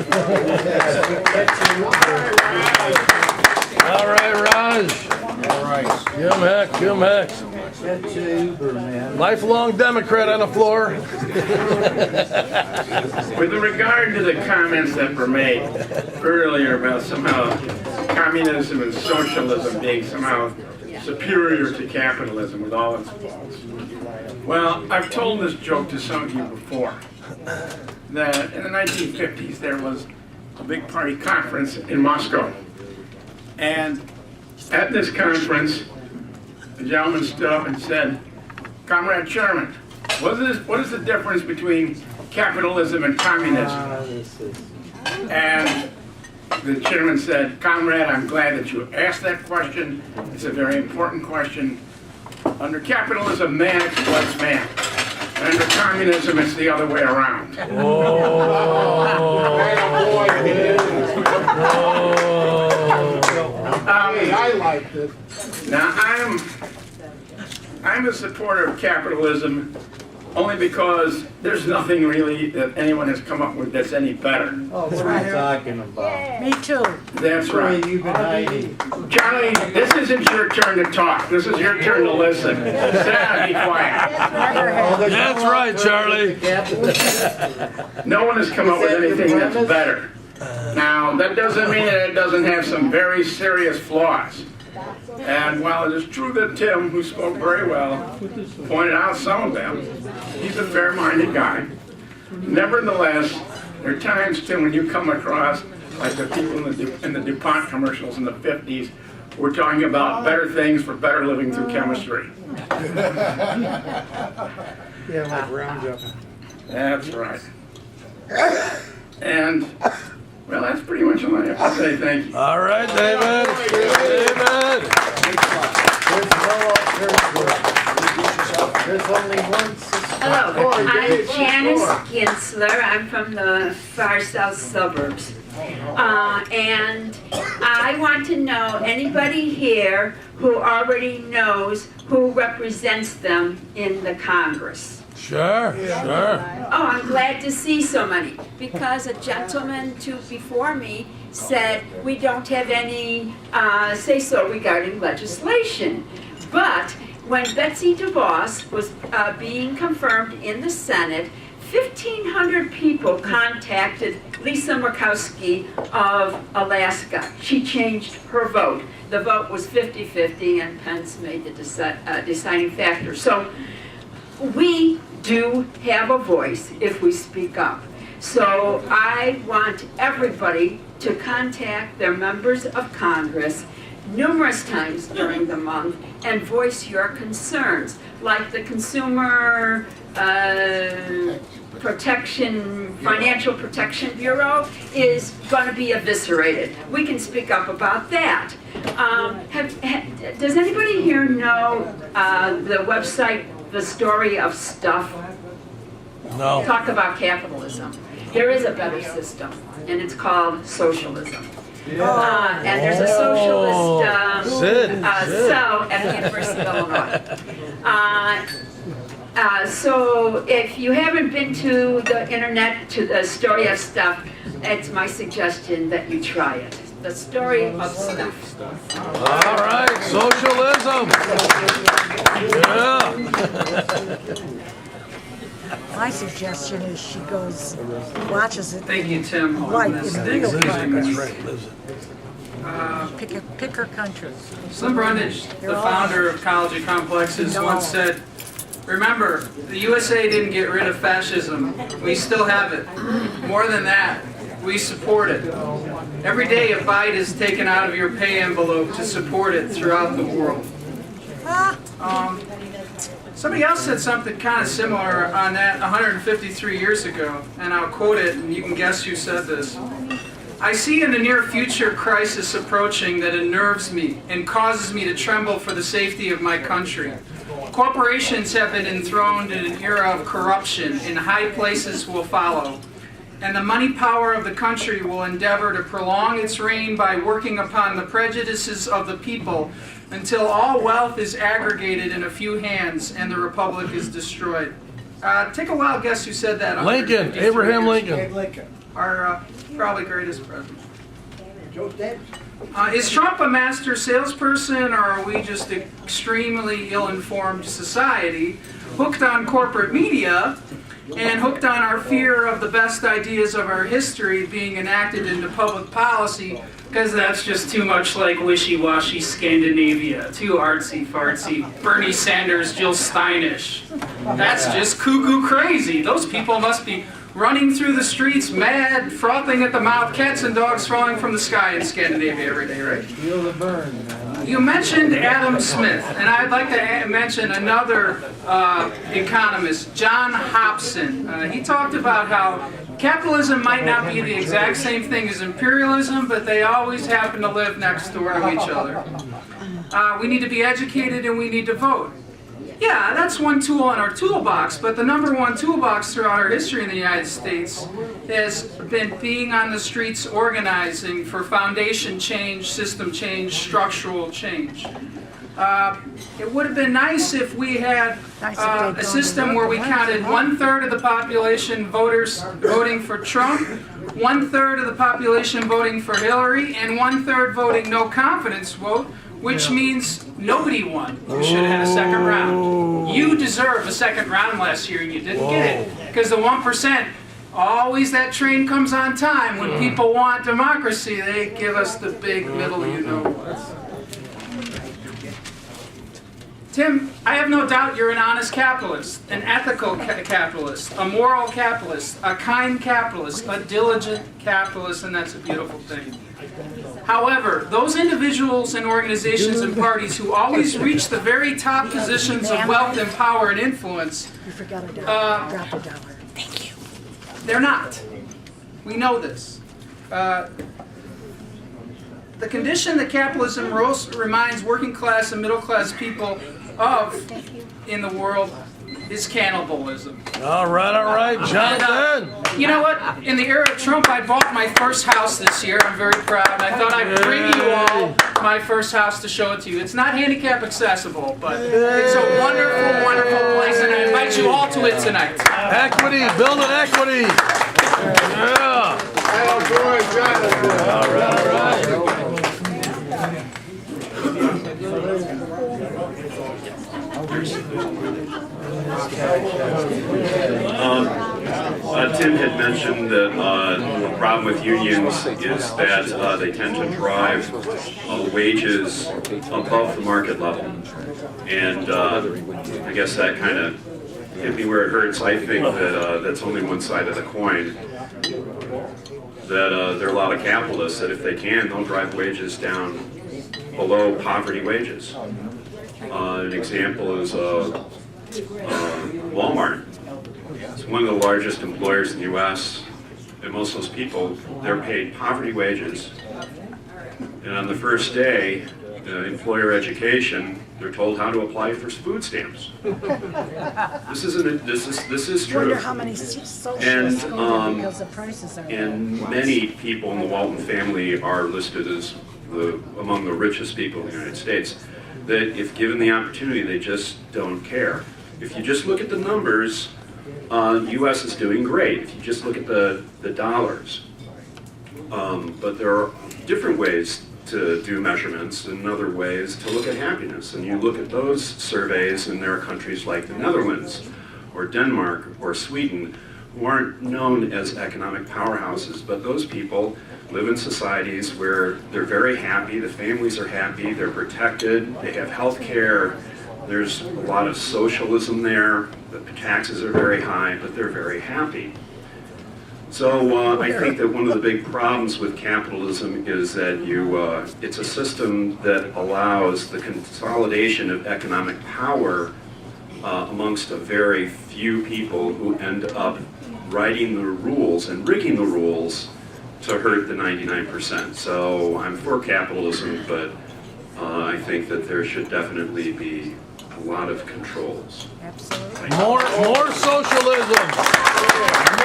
All right, Raj. All right. Jim Heck. Lifelong Democrat on the floor. With regard to the comments that were made earlier about somehow communism and socialism being somehow superior to capitalism with all its faults. Well, I've told this joke to some of you before, that in the 1950s there was a big party conference in Moscow. And at this conference, the gentleman stood up and said, "Comrade Chairman, what is the difference between capitalism and communism?" And the chairman said, "Comrade, I'm glad that you asked that question. It's a very important question. Under capitalism, man exploits man. And under communism, it's the other way around." Oh. I liked it. Now, I'm a supporter of capitalism only because there's nothing really that anyone has come up with that's any better. Oh, what are you talking about? Me too. That's right. You've been hiding. Charlie, this isn't your turn to talk. This is your turn to listen. Sit down and be quiet. That's right, Charlie. No one has come up with anything that's better. Now, that doesn't mean that it doesn't have some very serious flaws. And while it is true that Tim, who spoke very well, pointed out some of them, he's a fair-minded guy. Nevertheless, there are times, Tim, when you come across, like the people in the DuPont commercials in the 50s, we're talking about better things for better living through chemistry. Yeah, like Roundup. That's right. And, well, that's pretty much all I have to say. Thank you. All right, David. David. There's only one sister. Hello, I'm Janice Ginsler. I'm from the far south suburbs. And I want to know anybody here who already knows who represents them in the Congress. Sure, sure. Oh, I'm glad to see so many, because a gentleman before me said we don't have any say-so regarding legislation. But when Betsy DeVos was being confirmed in the Senate, 1,500 people contacted Lisa Murkowski of Alaska. She changed her vote. The vote was 50-50, and Pence made the deciding factor. So we do have a voice if we speak up. So I want everybody to contact their members of Congress numerous times during the month and voice your concerns, like the Consumer Financial Protection Bureau is going to be eviscerated. We can speak up about that. Does anybody here know the website, The Story of Stuff? No. Talk about capitalism. There is a better system, and it's called socialism. And there's a socialist cell at the University of Illinois. So if you haven't been to the internet, to the Story of Stuff, it's my suggestion that you try it. The Story of Stuff. All right, socialism. Yeah. My suggestion is she goes, watches it. Thank you, Tim. Right, in real progress. Uh, Pick her country. Slim Brundage, the founder of Ecology Complexes, once said, remember, the USA didn't get rid of fascism. We still have it. More than that, we support it. Every day a bite is taken out of your pay envelope to support it throughout the world. Somebody else said something kind of similar on that 153 years ago, and I'll quote it, and you can guess who said this. I see in the near future crisis approaching that unnerves me and causes me to tremble for the safety of my country. Corporations have been enthroned in an era of corruption, and high places will follow. And the money power of the country will endeavor to prolong its reign by working upon the prejudices of the people until all wealth is aggregated in a few hands and the republic is destroyed. Take a wild guess who said that. Lincoln, Abraham Lincoln. Our probably greatest president. Is Trump a master salesperson, or are we just extremely ill-informed society, hooked on corporate media, and hooked on our fear of the best ideas of our history being enacted into public policy, because that's just too much like wishy-washy Scandinavia, too artsy-fartsy, Bernie Sanders, Jill Steinish. That's just cuckoo crazy. Those people must be running through the streets, mad, frothing at the mouth, cats and dogs falling from the sky in Scandinavia every day, right? Feel the burn. You mentioned Adam Smith, and I'd like to mention another economist, John Hobson. He talked about how capitalism might not be the exact same thing as imperialism, but they always happen to live next door to each other. We need to be educated and we need to vote. Yeah, that's one tool in our toolbox, but the number one toolbox throughout our history in the United States has been being on the streets organizing for foundation change, system change, structural change. It would have been nice if we had a system where we counted 1/3 of the population voters voting for Trump, 1/3 of the population voting for Hillary, and 1/3 voting no confidence vote, which means nobody won. You should have had a second round. You deserve a second round last year, and you didn't get it. Because the 1%, always that train comes on time. When people want democracy, they give us the big middle you-know-what. Tim, I have no doubt you're an honest capitalist, an ethical capitalist, a moral capitalist, a kind capitalist, a diligent capitalist, and that's a beautiful thing. However, those individuals and organizations and parties who always reach the very top positions of wealth and power and influence, they're not. We know this. The condition that capitalism reminds working class and middle class people of in the world is cannibalism. All right, Jonathan. You know what? In the era of Trump, I bought my first house this year. I'm very proud. I thought I'd bring you all my first house to show it to you. It's not handicap accessible, but it's a wonderful, wonderful place, and I invite you all to it tonight. Equity, building equity. Yeah. All right. Tim had mentioned that the problem with unions is that they tend to drive wages above the market level. And I guess that kind of hit me where it hurts. I think that that's only one side of the coin. That there are a lot of capitalists that if they can, they'll drive wages down below poverty wages. An example is Walmart. It's one of the largest employers in the U.S., and most of those people, they're paid poverty wages. And on the first day, employer education, they're told how to apply for food stamps. This is true. Wonder how many socialists And because the prices are and many people in the Walton family are listed as among the richest people in the United States. That if given the opportunity, they just don't care. If you just look at the numbers, U.S. is doing great. If you just look at the dollars. But there are different ways to do measurements and other ways to look at happiness. And you look at those surveys, and there are countries like the Netherlands or Denmark or Sweden who aren't known as economic powerhouses, but those people live in societies where they're very happy, the families are happy, they're protected, they have health care, there's a lot of socialism there, the taxes are very high, but they're very happy. So I think that one of the big problems with capitalism is that it's a system that allows the consolidation of economic power amongst a very few people who end up writing the rules and rigging the rules to hurt the 99%. So I'm for capitalism, but I think that there should definitely be a lot of controls. Absolutely. More socialism.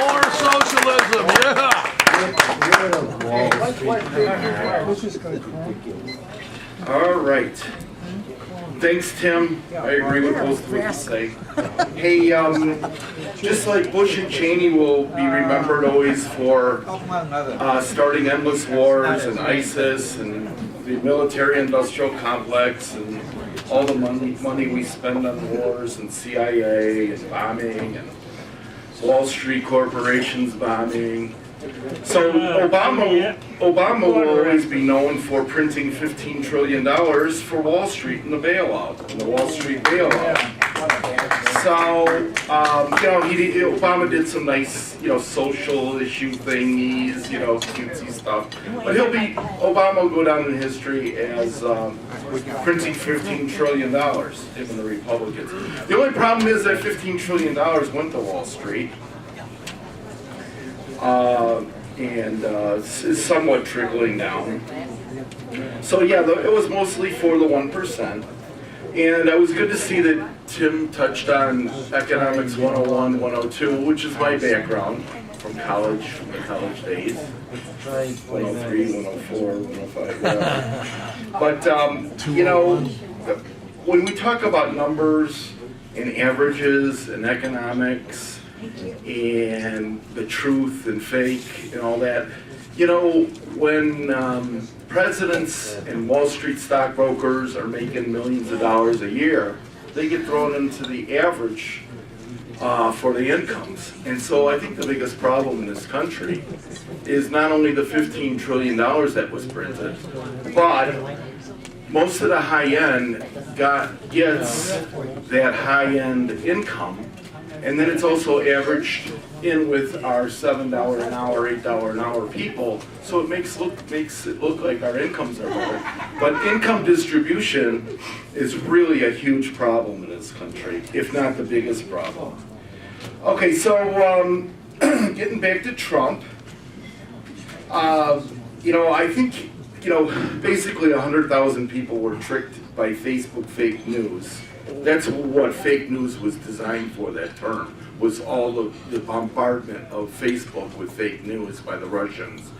More socialism. Yeah. All right. Thanks, Tim. I agree with most of what you say. Hey, just like Bush and Cheney will be remembered always for starting endless wars and ISIS and the military-industrial complex and all the money we spend on wars and CIA and bombing and Wall Street corporations bombing. So Obama will always be known for printing $15 trillion for Wall Street in the bailout, in the Wall Street bailout. So, Obama did some nice, social issue thingies, cutesy stuff. But Obama will go down in history as printing $15 trillion, even the Republicans. The only problem is that $15 trillion went to Wall Street. And is somewhat trickling down. So yeah, it was mostly for the 1%. And it was good to see that Tim touched on Economics 101, 102, which is my background from college, from the college days. 103, 104, 105, whatever. But, you know, when we talk about numbers and averages and economics and the truth and fake and all that, you know, when presidents and Wall Street stockbrokers are making millions of dollars a year, they get thrown into the average for the incomes. And so I think the biggest problem in this country is not only the $15 trillion that was printed, but most of the high end gets that high end income, and then it's also averaged in with our $7 an hour, $8 an hour people, so it makes it look like our incomes are lower. But income distribution is really a huge problem in this country, if not the biggest problem. Okay, so getting back to Trump, you know, I think, you know, basically 100,000 people were tricked by Facebook fake news. That's what fake news was designed for, that term, was all the bombardment of Facebook with fake news by the Russians.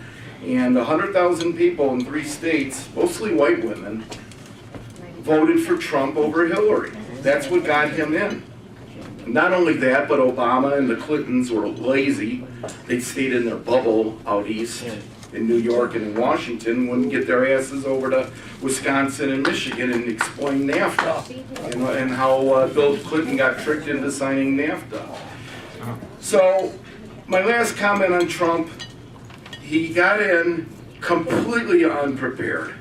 And 100,000 people in 3 states, mostly white women, voted for Trump over Hillary. That's what got him in. Not only that, but Obama and the Clintons were lazy. They stayed in their bubble out east in New York and in Washington, wouldn't get their asses over to Wisconsin and Michigan and explain NAFTA, you know, and how Bill Clinton got tricked into signing NAFTA. So my last comment on Trump, he got in completely unprepared.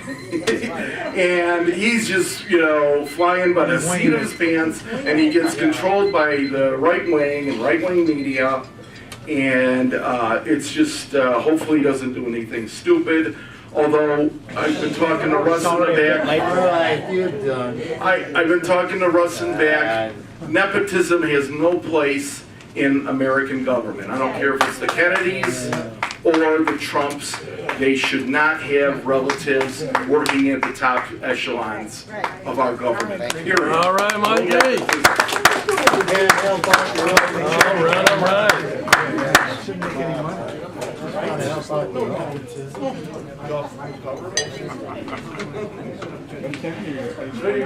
And he's just, you know, flying by the seat of his pants, and he gets controlled by the right wing and right wing media. And it's just, hopefully he doesn't do anything stupid. Although I've been talking to Russ in the back. I've been talking to Russ in the back. Nepotism has no place in American government. I don't care if it's the Kennedys or the Trumps. They should not have relatives working at the top echelons of our government. Period. All right, Mikey. All right.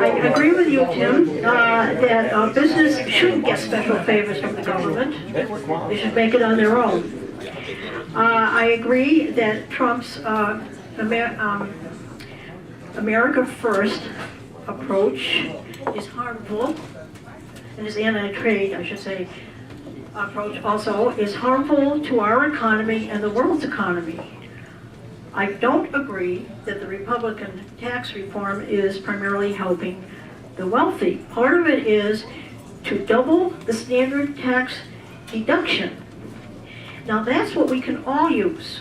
I agree with you, Tim, that business shouldn't get special favors from the government. They should make it on their own. I agree that Trump's America First approach is harmful, and his anti-trade, I should say, approach also is harmful to our economy and the world's economy. I don't agree that the Republican tax reform is primarily helping the wealthy. Part of it is to double the standard tax deduction. Now that's what we can all use.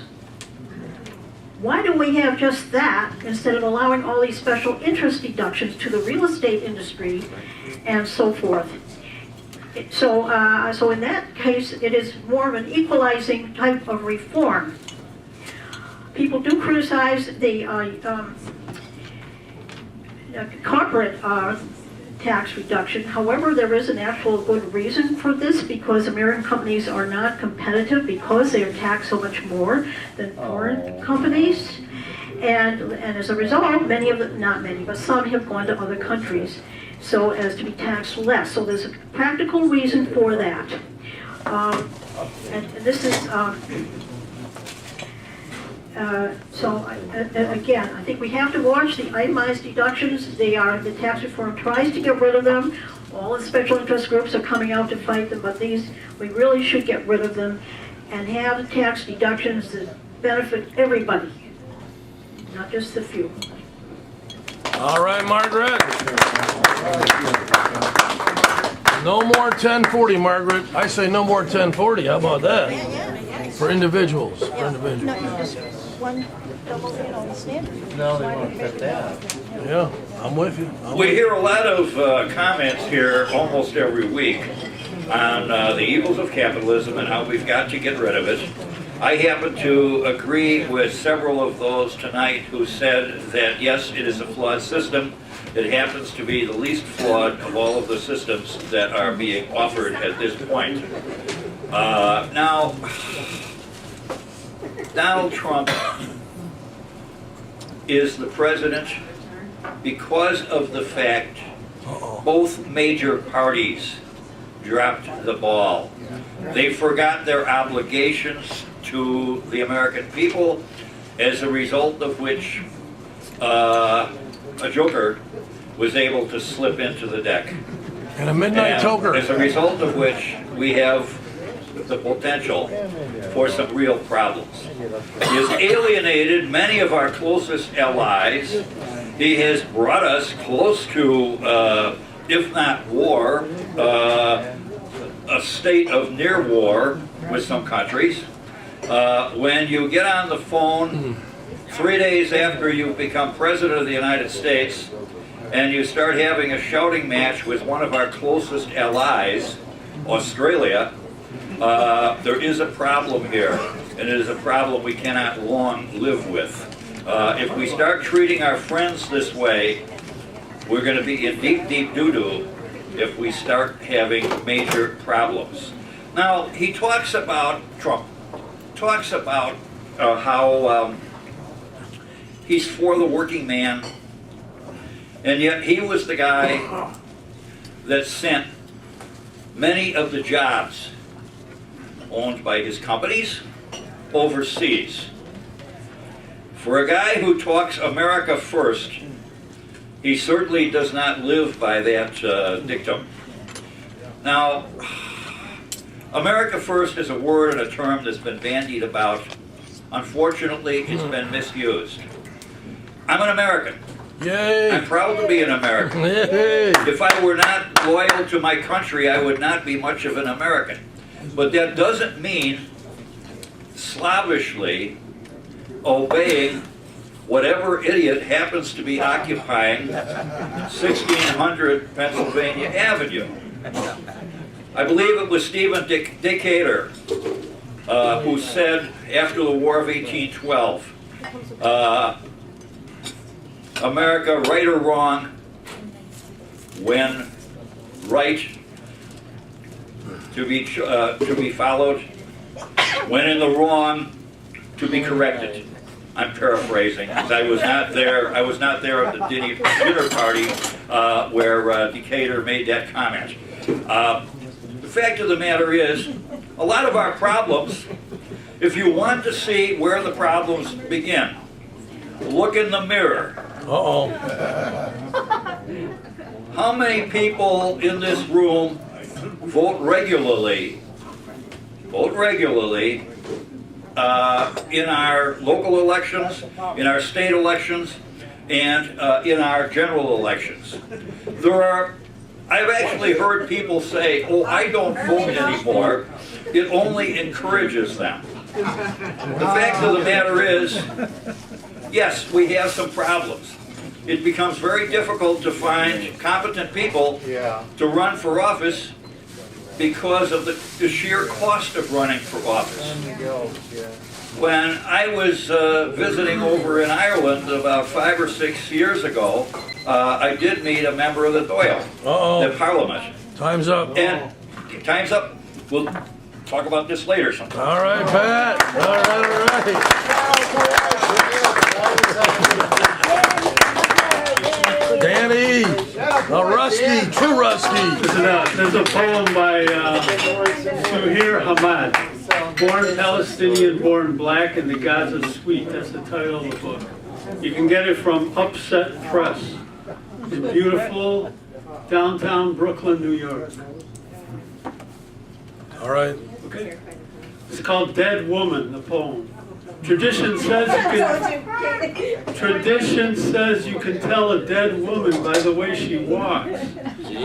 Why do we have just that instead of allowing all these special interest deductions to the real estate industry and so forth? So in that case, it is more of an equalizing type of reform. People do criticize the corporate tax reduction. However, there is an actual good reason for this, because American companies are not competitive because they are taxed so much more than foreign companies. And as a result, many of them, not many, but some have gone to other countries so as to be taxed less. So there's a practical reason for that. And this is, again, I think we have to watch the itemized deductions. The tax reform tries to get rid of them. All the special interest groups are coming out to fight them, but these, we really should get rid of them and have the tax deductions that benefit everybody, not just the few. All right, Margaret. No more 1040, Margaret. I say no more 1040. How about that? For individuals. For individuals. No, you just one double, the standard. No, they won't fit that. Yeah, I'm with you. We hear a lot of comments here almost every week on the evils of capitalism and how we've got to get rid of it. I happen to agree with several of those tonight who said that yes, it is a flawed system, It happens to be the least flawed of all of the systems that are being offered at this point. Now, Donald Trump is the president because of the fact both major parties dropped the ball. They forgot their obligations to the American people, as a result of which a joker was able to slip into the deck. And a midnight toker. As a result of which we have the potential for some real problems. He has alienated many of our closest allies. He has brought us close to, if not war, a state of near war with some countries. When you get on the phone 3 days after you've become President of the United States and you start having a shouting match with one of our closest allies, Australia, there is a problem here, and it is a problem we cannot long live with. If we start treating our friends this way, we're going to be in deep, deep doo-doo if we start having major problems. Now, he talks about, Trump talks about how he's for the working man, and yet he was the guy that sent many of the jobs owned by his companies overseas. For a guy who talks America first, he certainly does not live by that dictum. Now, America first is a word and a term that's been bandied about. Unfortunately, it's been misused. I'm an American. Yay! I'm proud to be an American. Yay! If I were not loyal to my country, I would not be much of an American. But that doesn't mean slavishly obeying whatever idiot happens to be occupying 1600 Pennsylvania Avenue. I believe it was Stephen Decatur who said after the War of 1812, America, right or wrong, when right to be followed, when in the wrong, to be corrected. I'm paraphrasing, because I was not there. I was not there at the dinner party where Decatur made that comment. The fact of the matter is, a lot of our problems, if you want to see where the problems begin, look in the mirror. Uh-oh. How many people in this room vote regularly in our local elections, in our state elections, and in our general elections? I've actually heard people say, oh, I don't vote anymore. It only encourages them. The fact of the matter is, yes, we have some problems. It becomes very difficult to find competent people to run for office because of the sheer cost of running for office. When I was visiting over in Ireland about 5 or 6 years ago, I did meet a member of the Dáil, the Parliament. Time's up. And time's up. We'll talk about this later sometime. All right, Pat. All right. Danny, the Rusky, True Rusky. There's a poem by Suhair Hamad, Born Palestinian, Born Black, and the Gods are Sweet. That's the title of the book. You can get it from Upset Press in beautiful downtown Brooklyn, New York. All right. Okay. It's called Dead Woman, the poem. Tradition says you can tell a dead woman by the way she walks,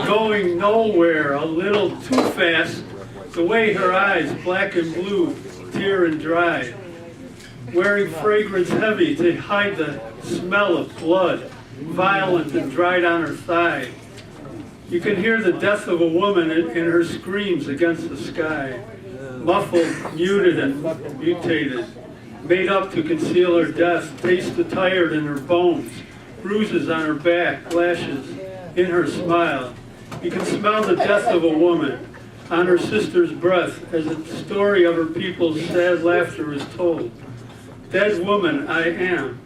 going nowhere, a little too fast, the way her eyes, black and blue, tear and dry, wearing fragrance heavy to hide the smell of blood, violent and dried on her thigh. You can hear the death of a woman in her screams against the sky, muffled, muted, and mutated, made up to conceal her death, taste the tired in her bones, bruises on her back, lashes in her smile. You can smell the death of a woman on her sister's breath as the story of her people's sad laughter is told. Dead woman I am,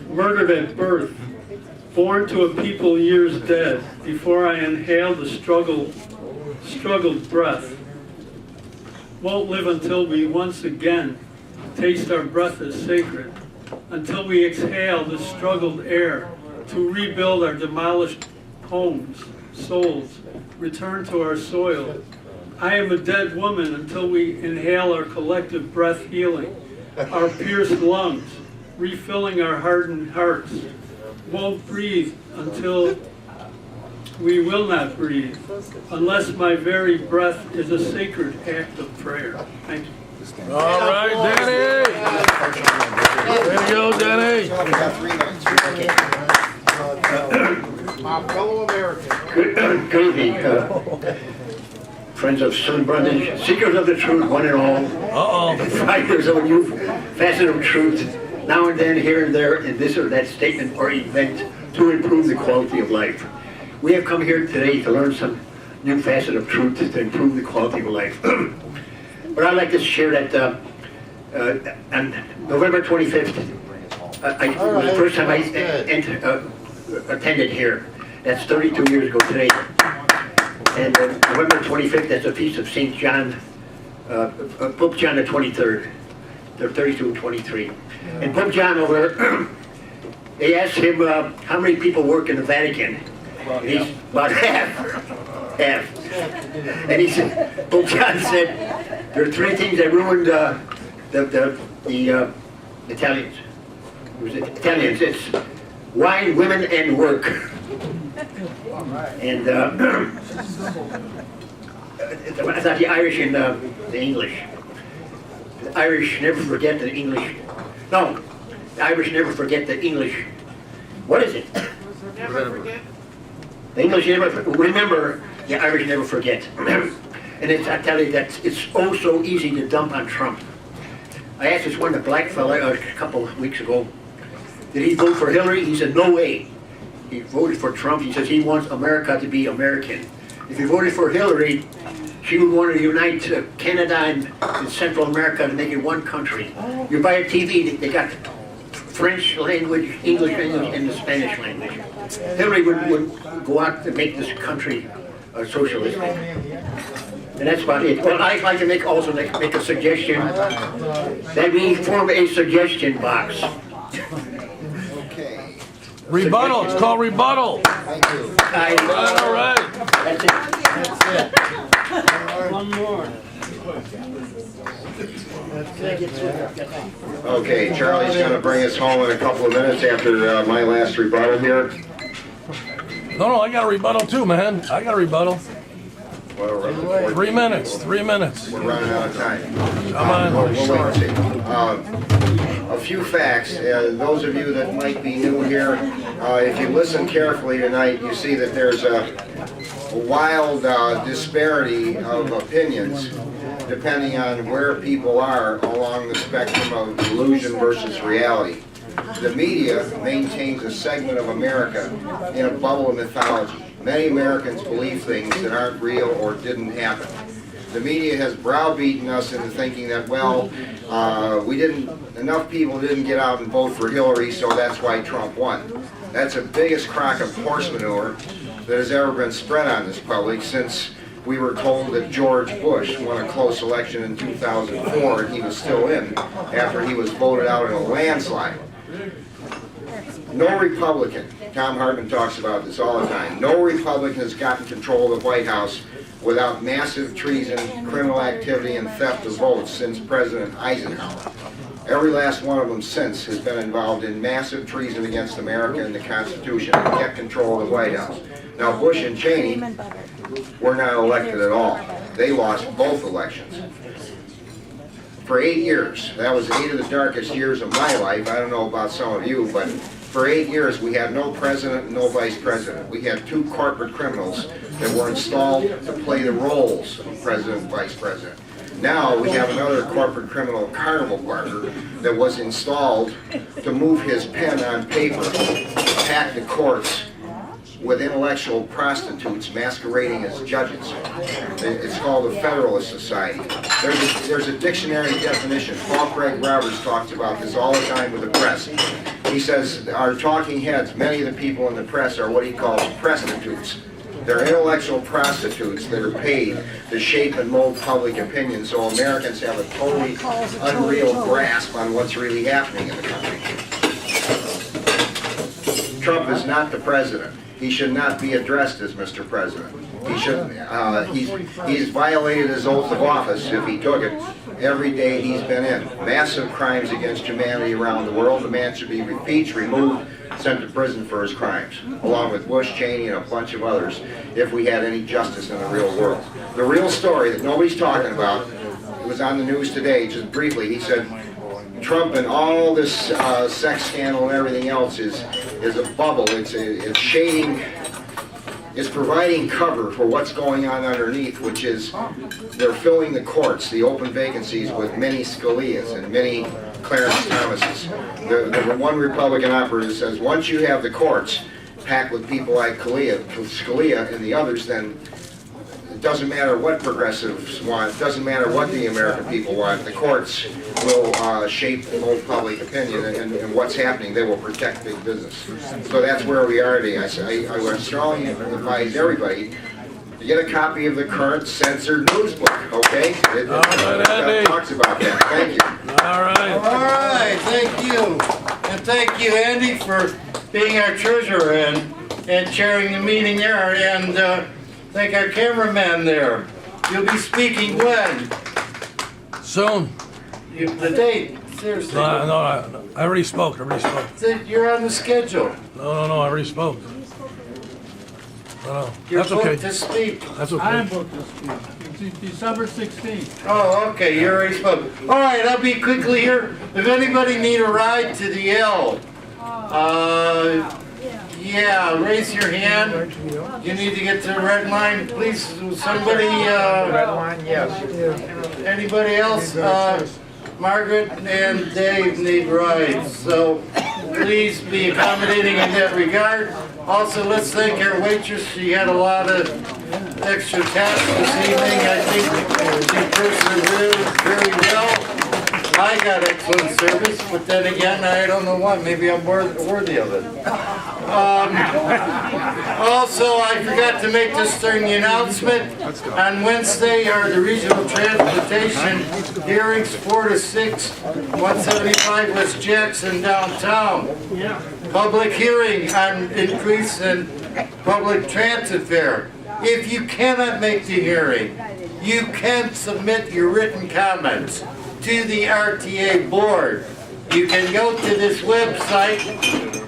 murdered at birth, born to a people years dead, before I inhale the struggled breath. Won't live until we once again taste our breath as sacred, until we exhale the struggled air to rebuild our demolished homes, souls, return to our soil. I am a dead woman until we inhale our collective breath healing, our pierced lungs, refilling our hardened hearts. Won't breathe until we will not breathe, unless my very breath is a sacred act of prayer. Thank you. All right, Danny. There you go, Danny. We got 3 minutes. My fellow Americans. Good evening, friends of Southern Brundage, seekers of the truth, one and all. Fighters of a new facet of truth, now and then, here and there, in this or that statement or event, to improve the quality of life. We have come here today to learn some new facet of truth to improve the quality of life. But I'd like to share that on November 25th, it was the first time I attended here. That's 32 years ago today. And November 25th, that's a feast of St. John, Pope John the 23rd. They're 32 and 23. And Pope John over, they asked him how many people work in the Vatican. And he's about half. And he said, Pope John said, there are 3 things that ruined the Italians. It was Italians. It's wine, women, and work. And I thought the Irish and the English. The Irish never forget the English. No, the Irish never forget the English. What is it? Never forget. The English never remember, the Irish never forget. And I tell you that it's oh so easy to dump on Trump. I asked this one, the black fella, a couple of weeks ago, did he vote for Hillary? He said, no way. He voted for Trump. He says he wants America to be American. If he voted for Hillary, she would want to unite Canada and Central America to make it one country. You buy a TV, they got French language, English language, and the Spanish language. Hillary would go out to make this country socialistic. And that's about it. Well, I'd like to make a suggestion that we form a suggestion box. Okay. Rebuttal. It's called rebuttal. Thank you. All right. That's it. One more. Okay, Charlie's going to bring us home in a couple of minutes after my last rebuttal here. No, I got a rebuttal too, man. I got a rebuttal. Well, we're up to 3 minutes. 3 minutes. We're running out of time. Come on. We'll wait and see. A few facts. Those of you that might be new here, if you listen carefully tonight, you see that there's a wild disparity of opinions depending on where people are along the spectrum of illusion versus reality. The media maintains a segment of America in a bubble of mythology. Many Americans believe things that aren't real or didn't happen. The media has browbeaten us into thinking that, well, enough people didn't get out and vote for Hillary, so that's why Trump won. That's the biggest crock of horse manure that has ever been spread on this public since we were told that George Bush won a close election in 2004 and he was still in after he was voted out in a landslide. No Republican, Tom Hartman talks about this all the time, no Republican has gotten control of the White House without massive treason, criminal activity, and theft of votes since President Eisenhower. Every last one of them since has been involved in massive treason against America and the Constitution and kept control of the White House. Now, Bush and Cheney were not elected at all. They lost both elections. For 8 years, that was 8 of the darkest years of my life. I don't know about some of you, but for 8 years we had no president and no vice president. We had 2 corporate criminals that were installed to play the roles of president and vice president. Now we have another corporate criminal, carnival barker, that was installed to move his pen on paper pack the courts with intellectual prostitutes masquerading as judges. It's called the Federalist Society. There's a dictionary definition. Paul Craig Roberts talks about this all the time with the press. He says our talking heads, many of the people in the press are what he calls prostitutes. They're intellectual prostitutes that are paid to shape and mold public opinion so Americans have a totally unreal grasp on what's really happening in the country. Trump is not the president. He should not be addressed as Mr. President. He should. He's violated his oath of office if he took it. Every day he's been in massive crimes against humanity around the world. The man should be impeached, removed, sent to prison for his crimes, along with Bush, Cheney, and a bunch of others, if we had any justice in the real world. The real story that nobody's talking about, it was on the news today, just briefly. He said Trump and all this sex scandal and everything else is a bubble. It's shading. It's providing cover for what's going on underneath, which is they're filling the courts, the open vacancies, with many Scalias and many Clarence Thomases. The one Republican operative says once you have the courts packed with people like Scalia and the others, then it doesn't matter what progressives want, it doesn't matter what the American people want, the courts will shape and mold public opinion, and what's happening, they will protect big business. So that's where we are today. I would strongly advise everybody to get a copy of the current censored news book, okay? It talks about that. Thank you. All right. All right, thank you. And thank you, Andy, for being our treasurer and chairing the meeting there, and thank our cameraman there. You'll be speaking when? Soon. The date, seriously. No, I already spoke. You're on the schedule. No, I already spoke. No, You're that's okay. booked to speak. That's okay. I'm booked to speak. It's December 16th. Oh, okay, you already spoke. All right, I'll be quickly here. If anybody need a ride to the L, yeah, raise your hand. You need to get to the red line, please. Somebody, red line, yes. Anybody else? Margaret and Dave need rides, so please be accommodating in that regard. Also, let's thank our waitress. She had a lot of extra tasks this evening. I think she persevered very well. I got excellent service, but then again, I don't know why. Maybe I'm worthy of it. Also, I forgot to make this during the announcement. On Wednesday are the regional transportation hearings, 4 to 6, 175 West Jackson downtown. Public hearing on increase in public transit fare. If you cannot make the hearing, you can submit your written comments to the RTA board. You can go to this website,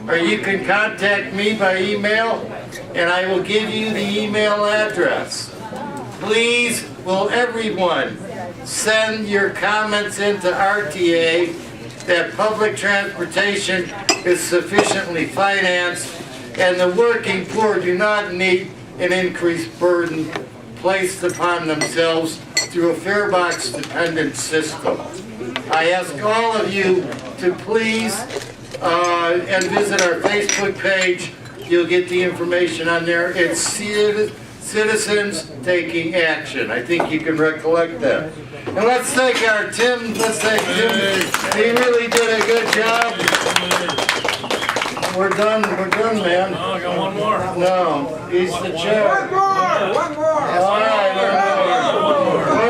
or you can contact me by email, and I will give you the email address. Please, will everyone send your comments into RTA that public transportation is sufficiently financed and the working poor do not need an increased burden placed upon themselves through a fare box dependent system. I ask all of you to please and visit our Facebook page. You'll get the information on there. It's Citizens Taking Action. I think you can recollect that. And let's thank our Tim. Let's thank Tim. He really did a good job. We're done, man. No, I got one more. No, he's the chair. One more. All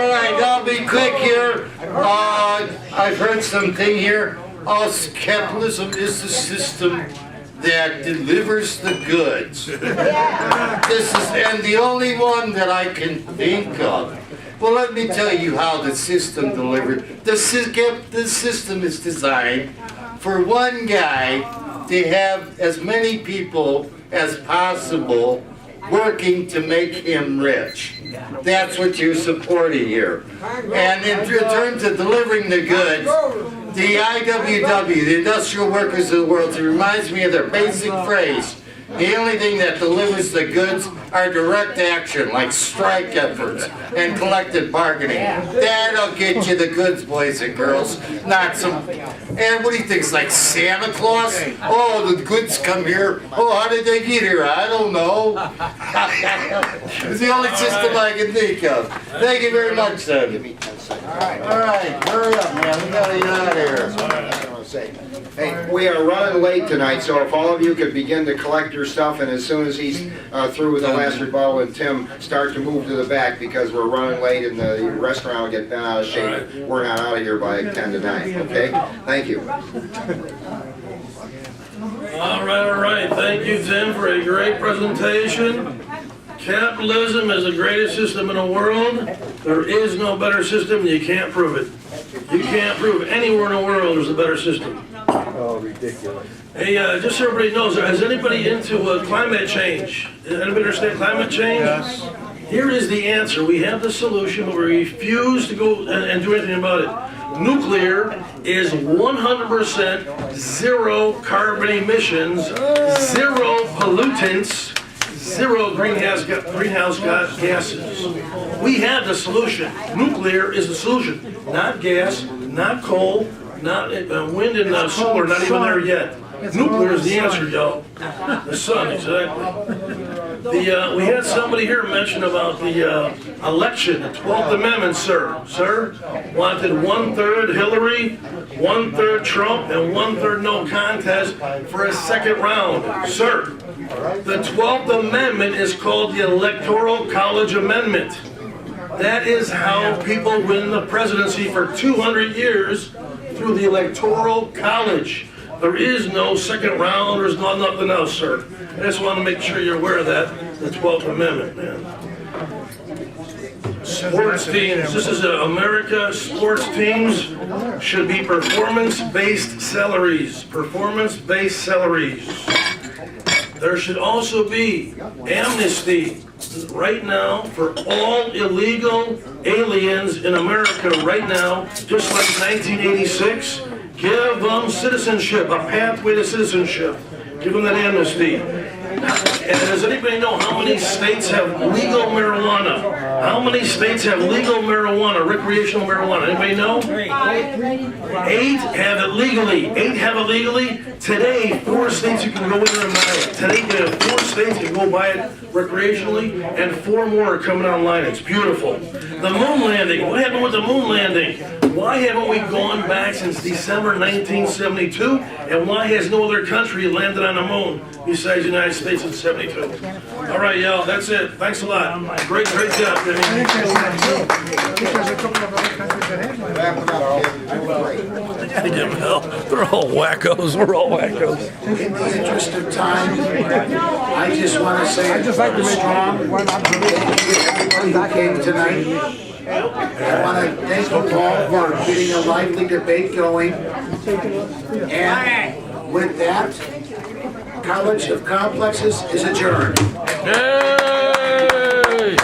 right, I'll be quick here. I've heard something here. Capitalism is the system that delivers the goods. This is, and the only one that I can think of. Well, let me tell you how the system delivered. The system is designed for one guy to have as many people as possible working to make him rich. That's what you're supporting here. And in terms of delivering the goods, the IWW, the Industrial Workers of the World, it reminds me of their basic phrase, The only thing that delivers the goods are direct action, like strike efforts and collective bargaining. That'll get you the goods, boys and girls, not some... And what do you think, it's like Santa Claus? Oh, the goods come here. Oh, how did they get here? I don't know. It's the only system I can think of. Thank you very much, then. All right, hurry up, man. We gotta get out of here. Hey, we are running late tonight, so if all of you could begin to collect your stuff, and as soon as he's through with the last rebuttal, and Tim, start to move to the back, because we're running late and the restaurant will get bent out of shape. We're not out of here by 10 to 9, okay? Thank you. All right. Thank you, Tim, for a great presentation. Capitalism is the greatest system in the world. There is no better system. You can't prove it. You can't prove anywhere in the world there's a better system. Oh, ridiculous. Hey, just so everybody knows, is anybody into climate change? Anybody understand climate change? Yes. Here is the answer. We have the solution, but we refuse to go and do anything about it. Nuclear is 100% zero carbon emissions, zero pollutants, zero greenhouse gases. We have the solution. Nuclear is the solution. Not gas, not coal, not wind and solar, not even there yet. Nuclear is the answer, y'all. The sun, exactly. We had somebody here mention about the election, the 12th Amendment, sir. Sir, wanted 1/3 Hillary, 1/3 Trump, and 1/3 no contest for a second round. Sir, the 12th Amendment is called the Electoral College Amendment. That is how people win the presidency for 200 years, through the Electoral College. There is no second round, there's nothing else, sir. I just want to make sure you're aware of that, the 12th Amendment, man. Sports teams, this is America. Sports teams should be performance-based salaries. Performance-based salaries. There should also be amnesty right now for all illegal aliens in America right now, just like 1986. Give them citizenship, a pathway to citizenship. Give them that amnesty. And does anybody know how many states have legal marijuana? How many states have legal marijuana, recreational marijuana? Anybody know? 8 have it legally. 8 have it legally. Today, 4 states you can go in there and buy it. Today, you have 4 states you can go buy it recreationally, and 4 more are coming online. It's beautiful. The moon landing. What happened with the moon landing? Why haven't we gone back since December 1972? And why has no other country landed on the moon besides the United States in 72? All right, y'all, that's it. Thanks a lot. Great job, Jimmy. They're all wackos. We're all wackos. In the interest of time, I just want to say strong thank you to everybody who came tonight. I want to thank you all for getting a lively debate going. And with that, College of Complexes is adjourned. Yay!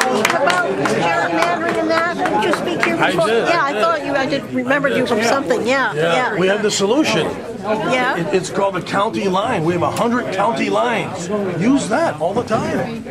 About gerrymandering and that, did you speak here before? I did. Yeah, I thought I did remember you from something, yeah. We have the solution. Yeah? It's called the county line. We have 100 county lines. Use that all the time.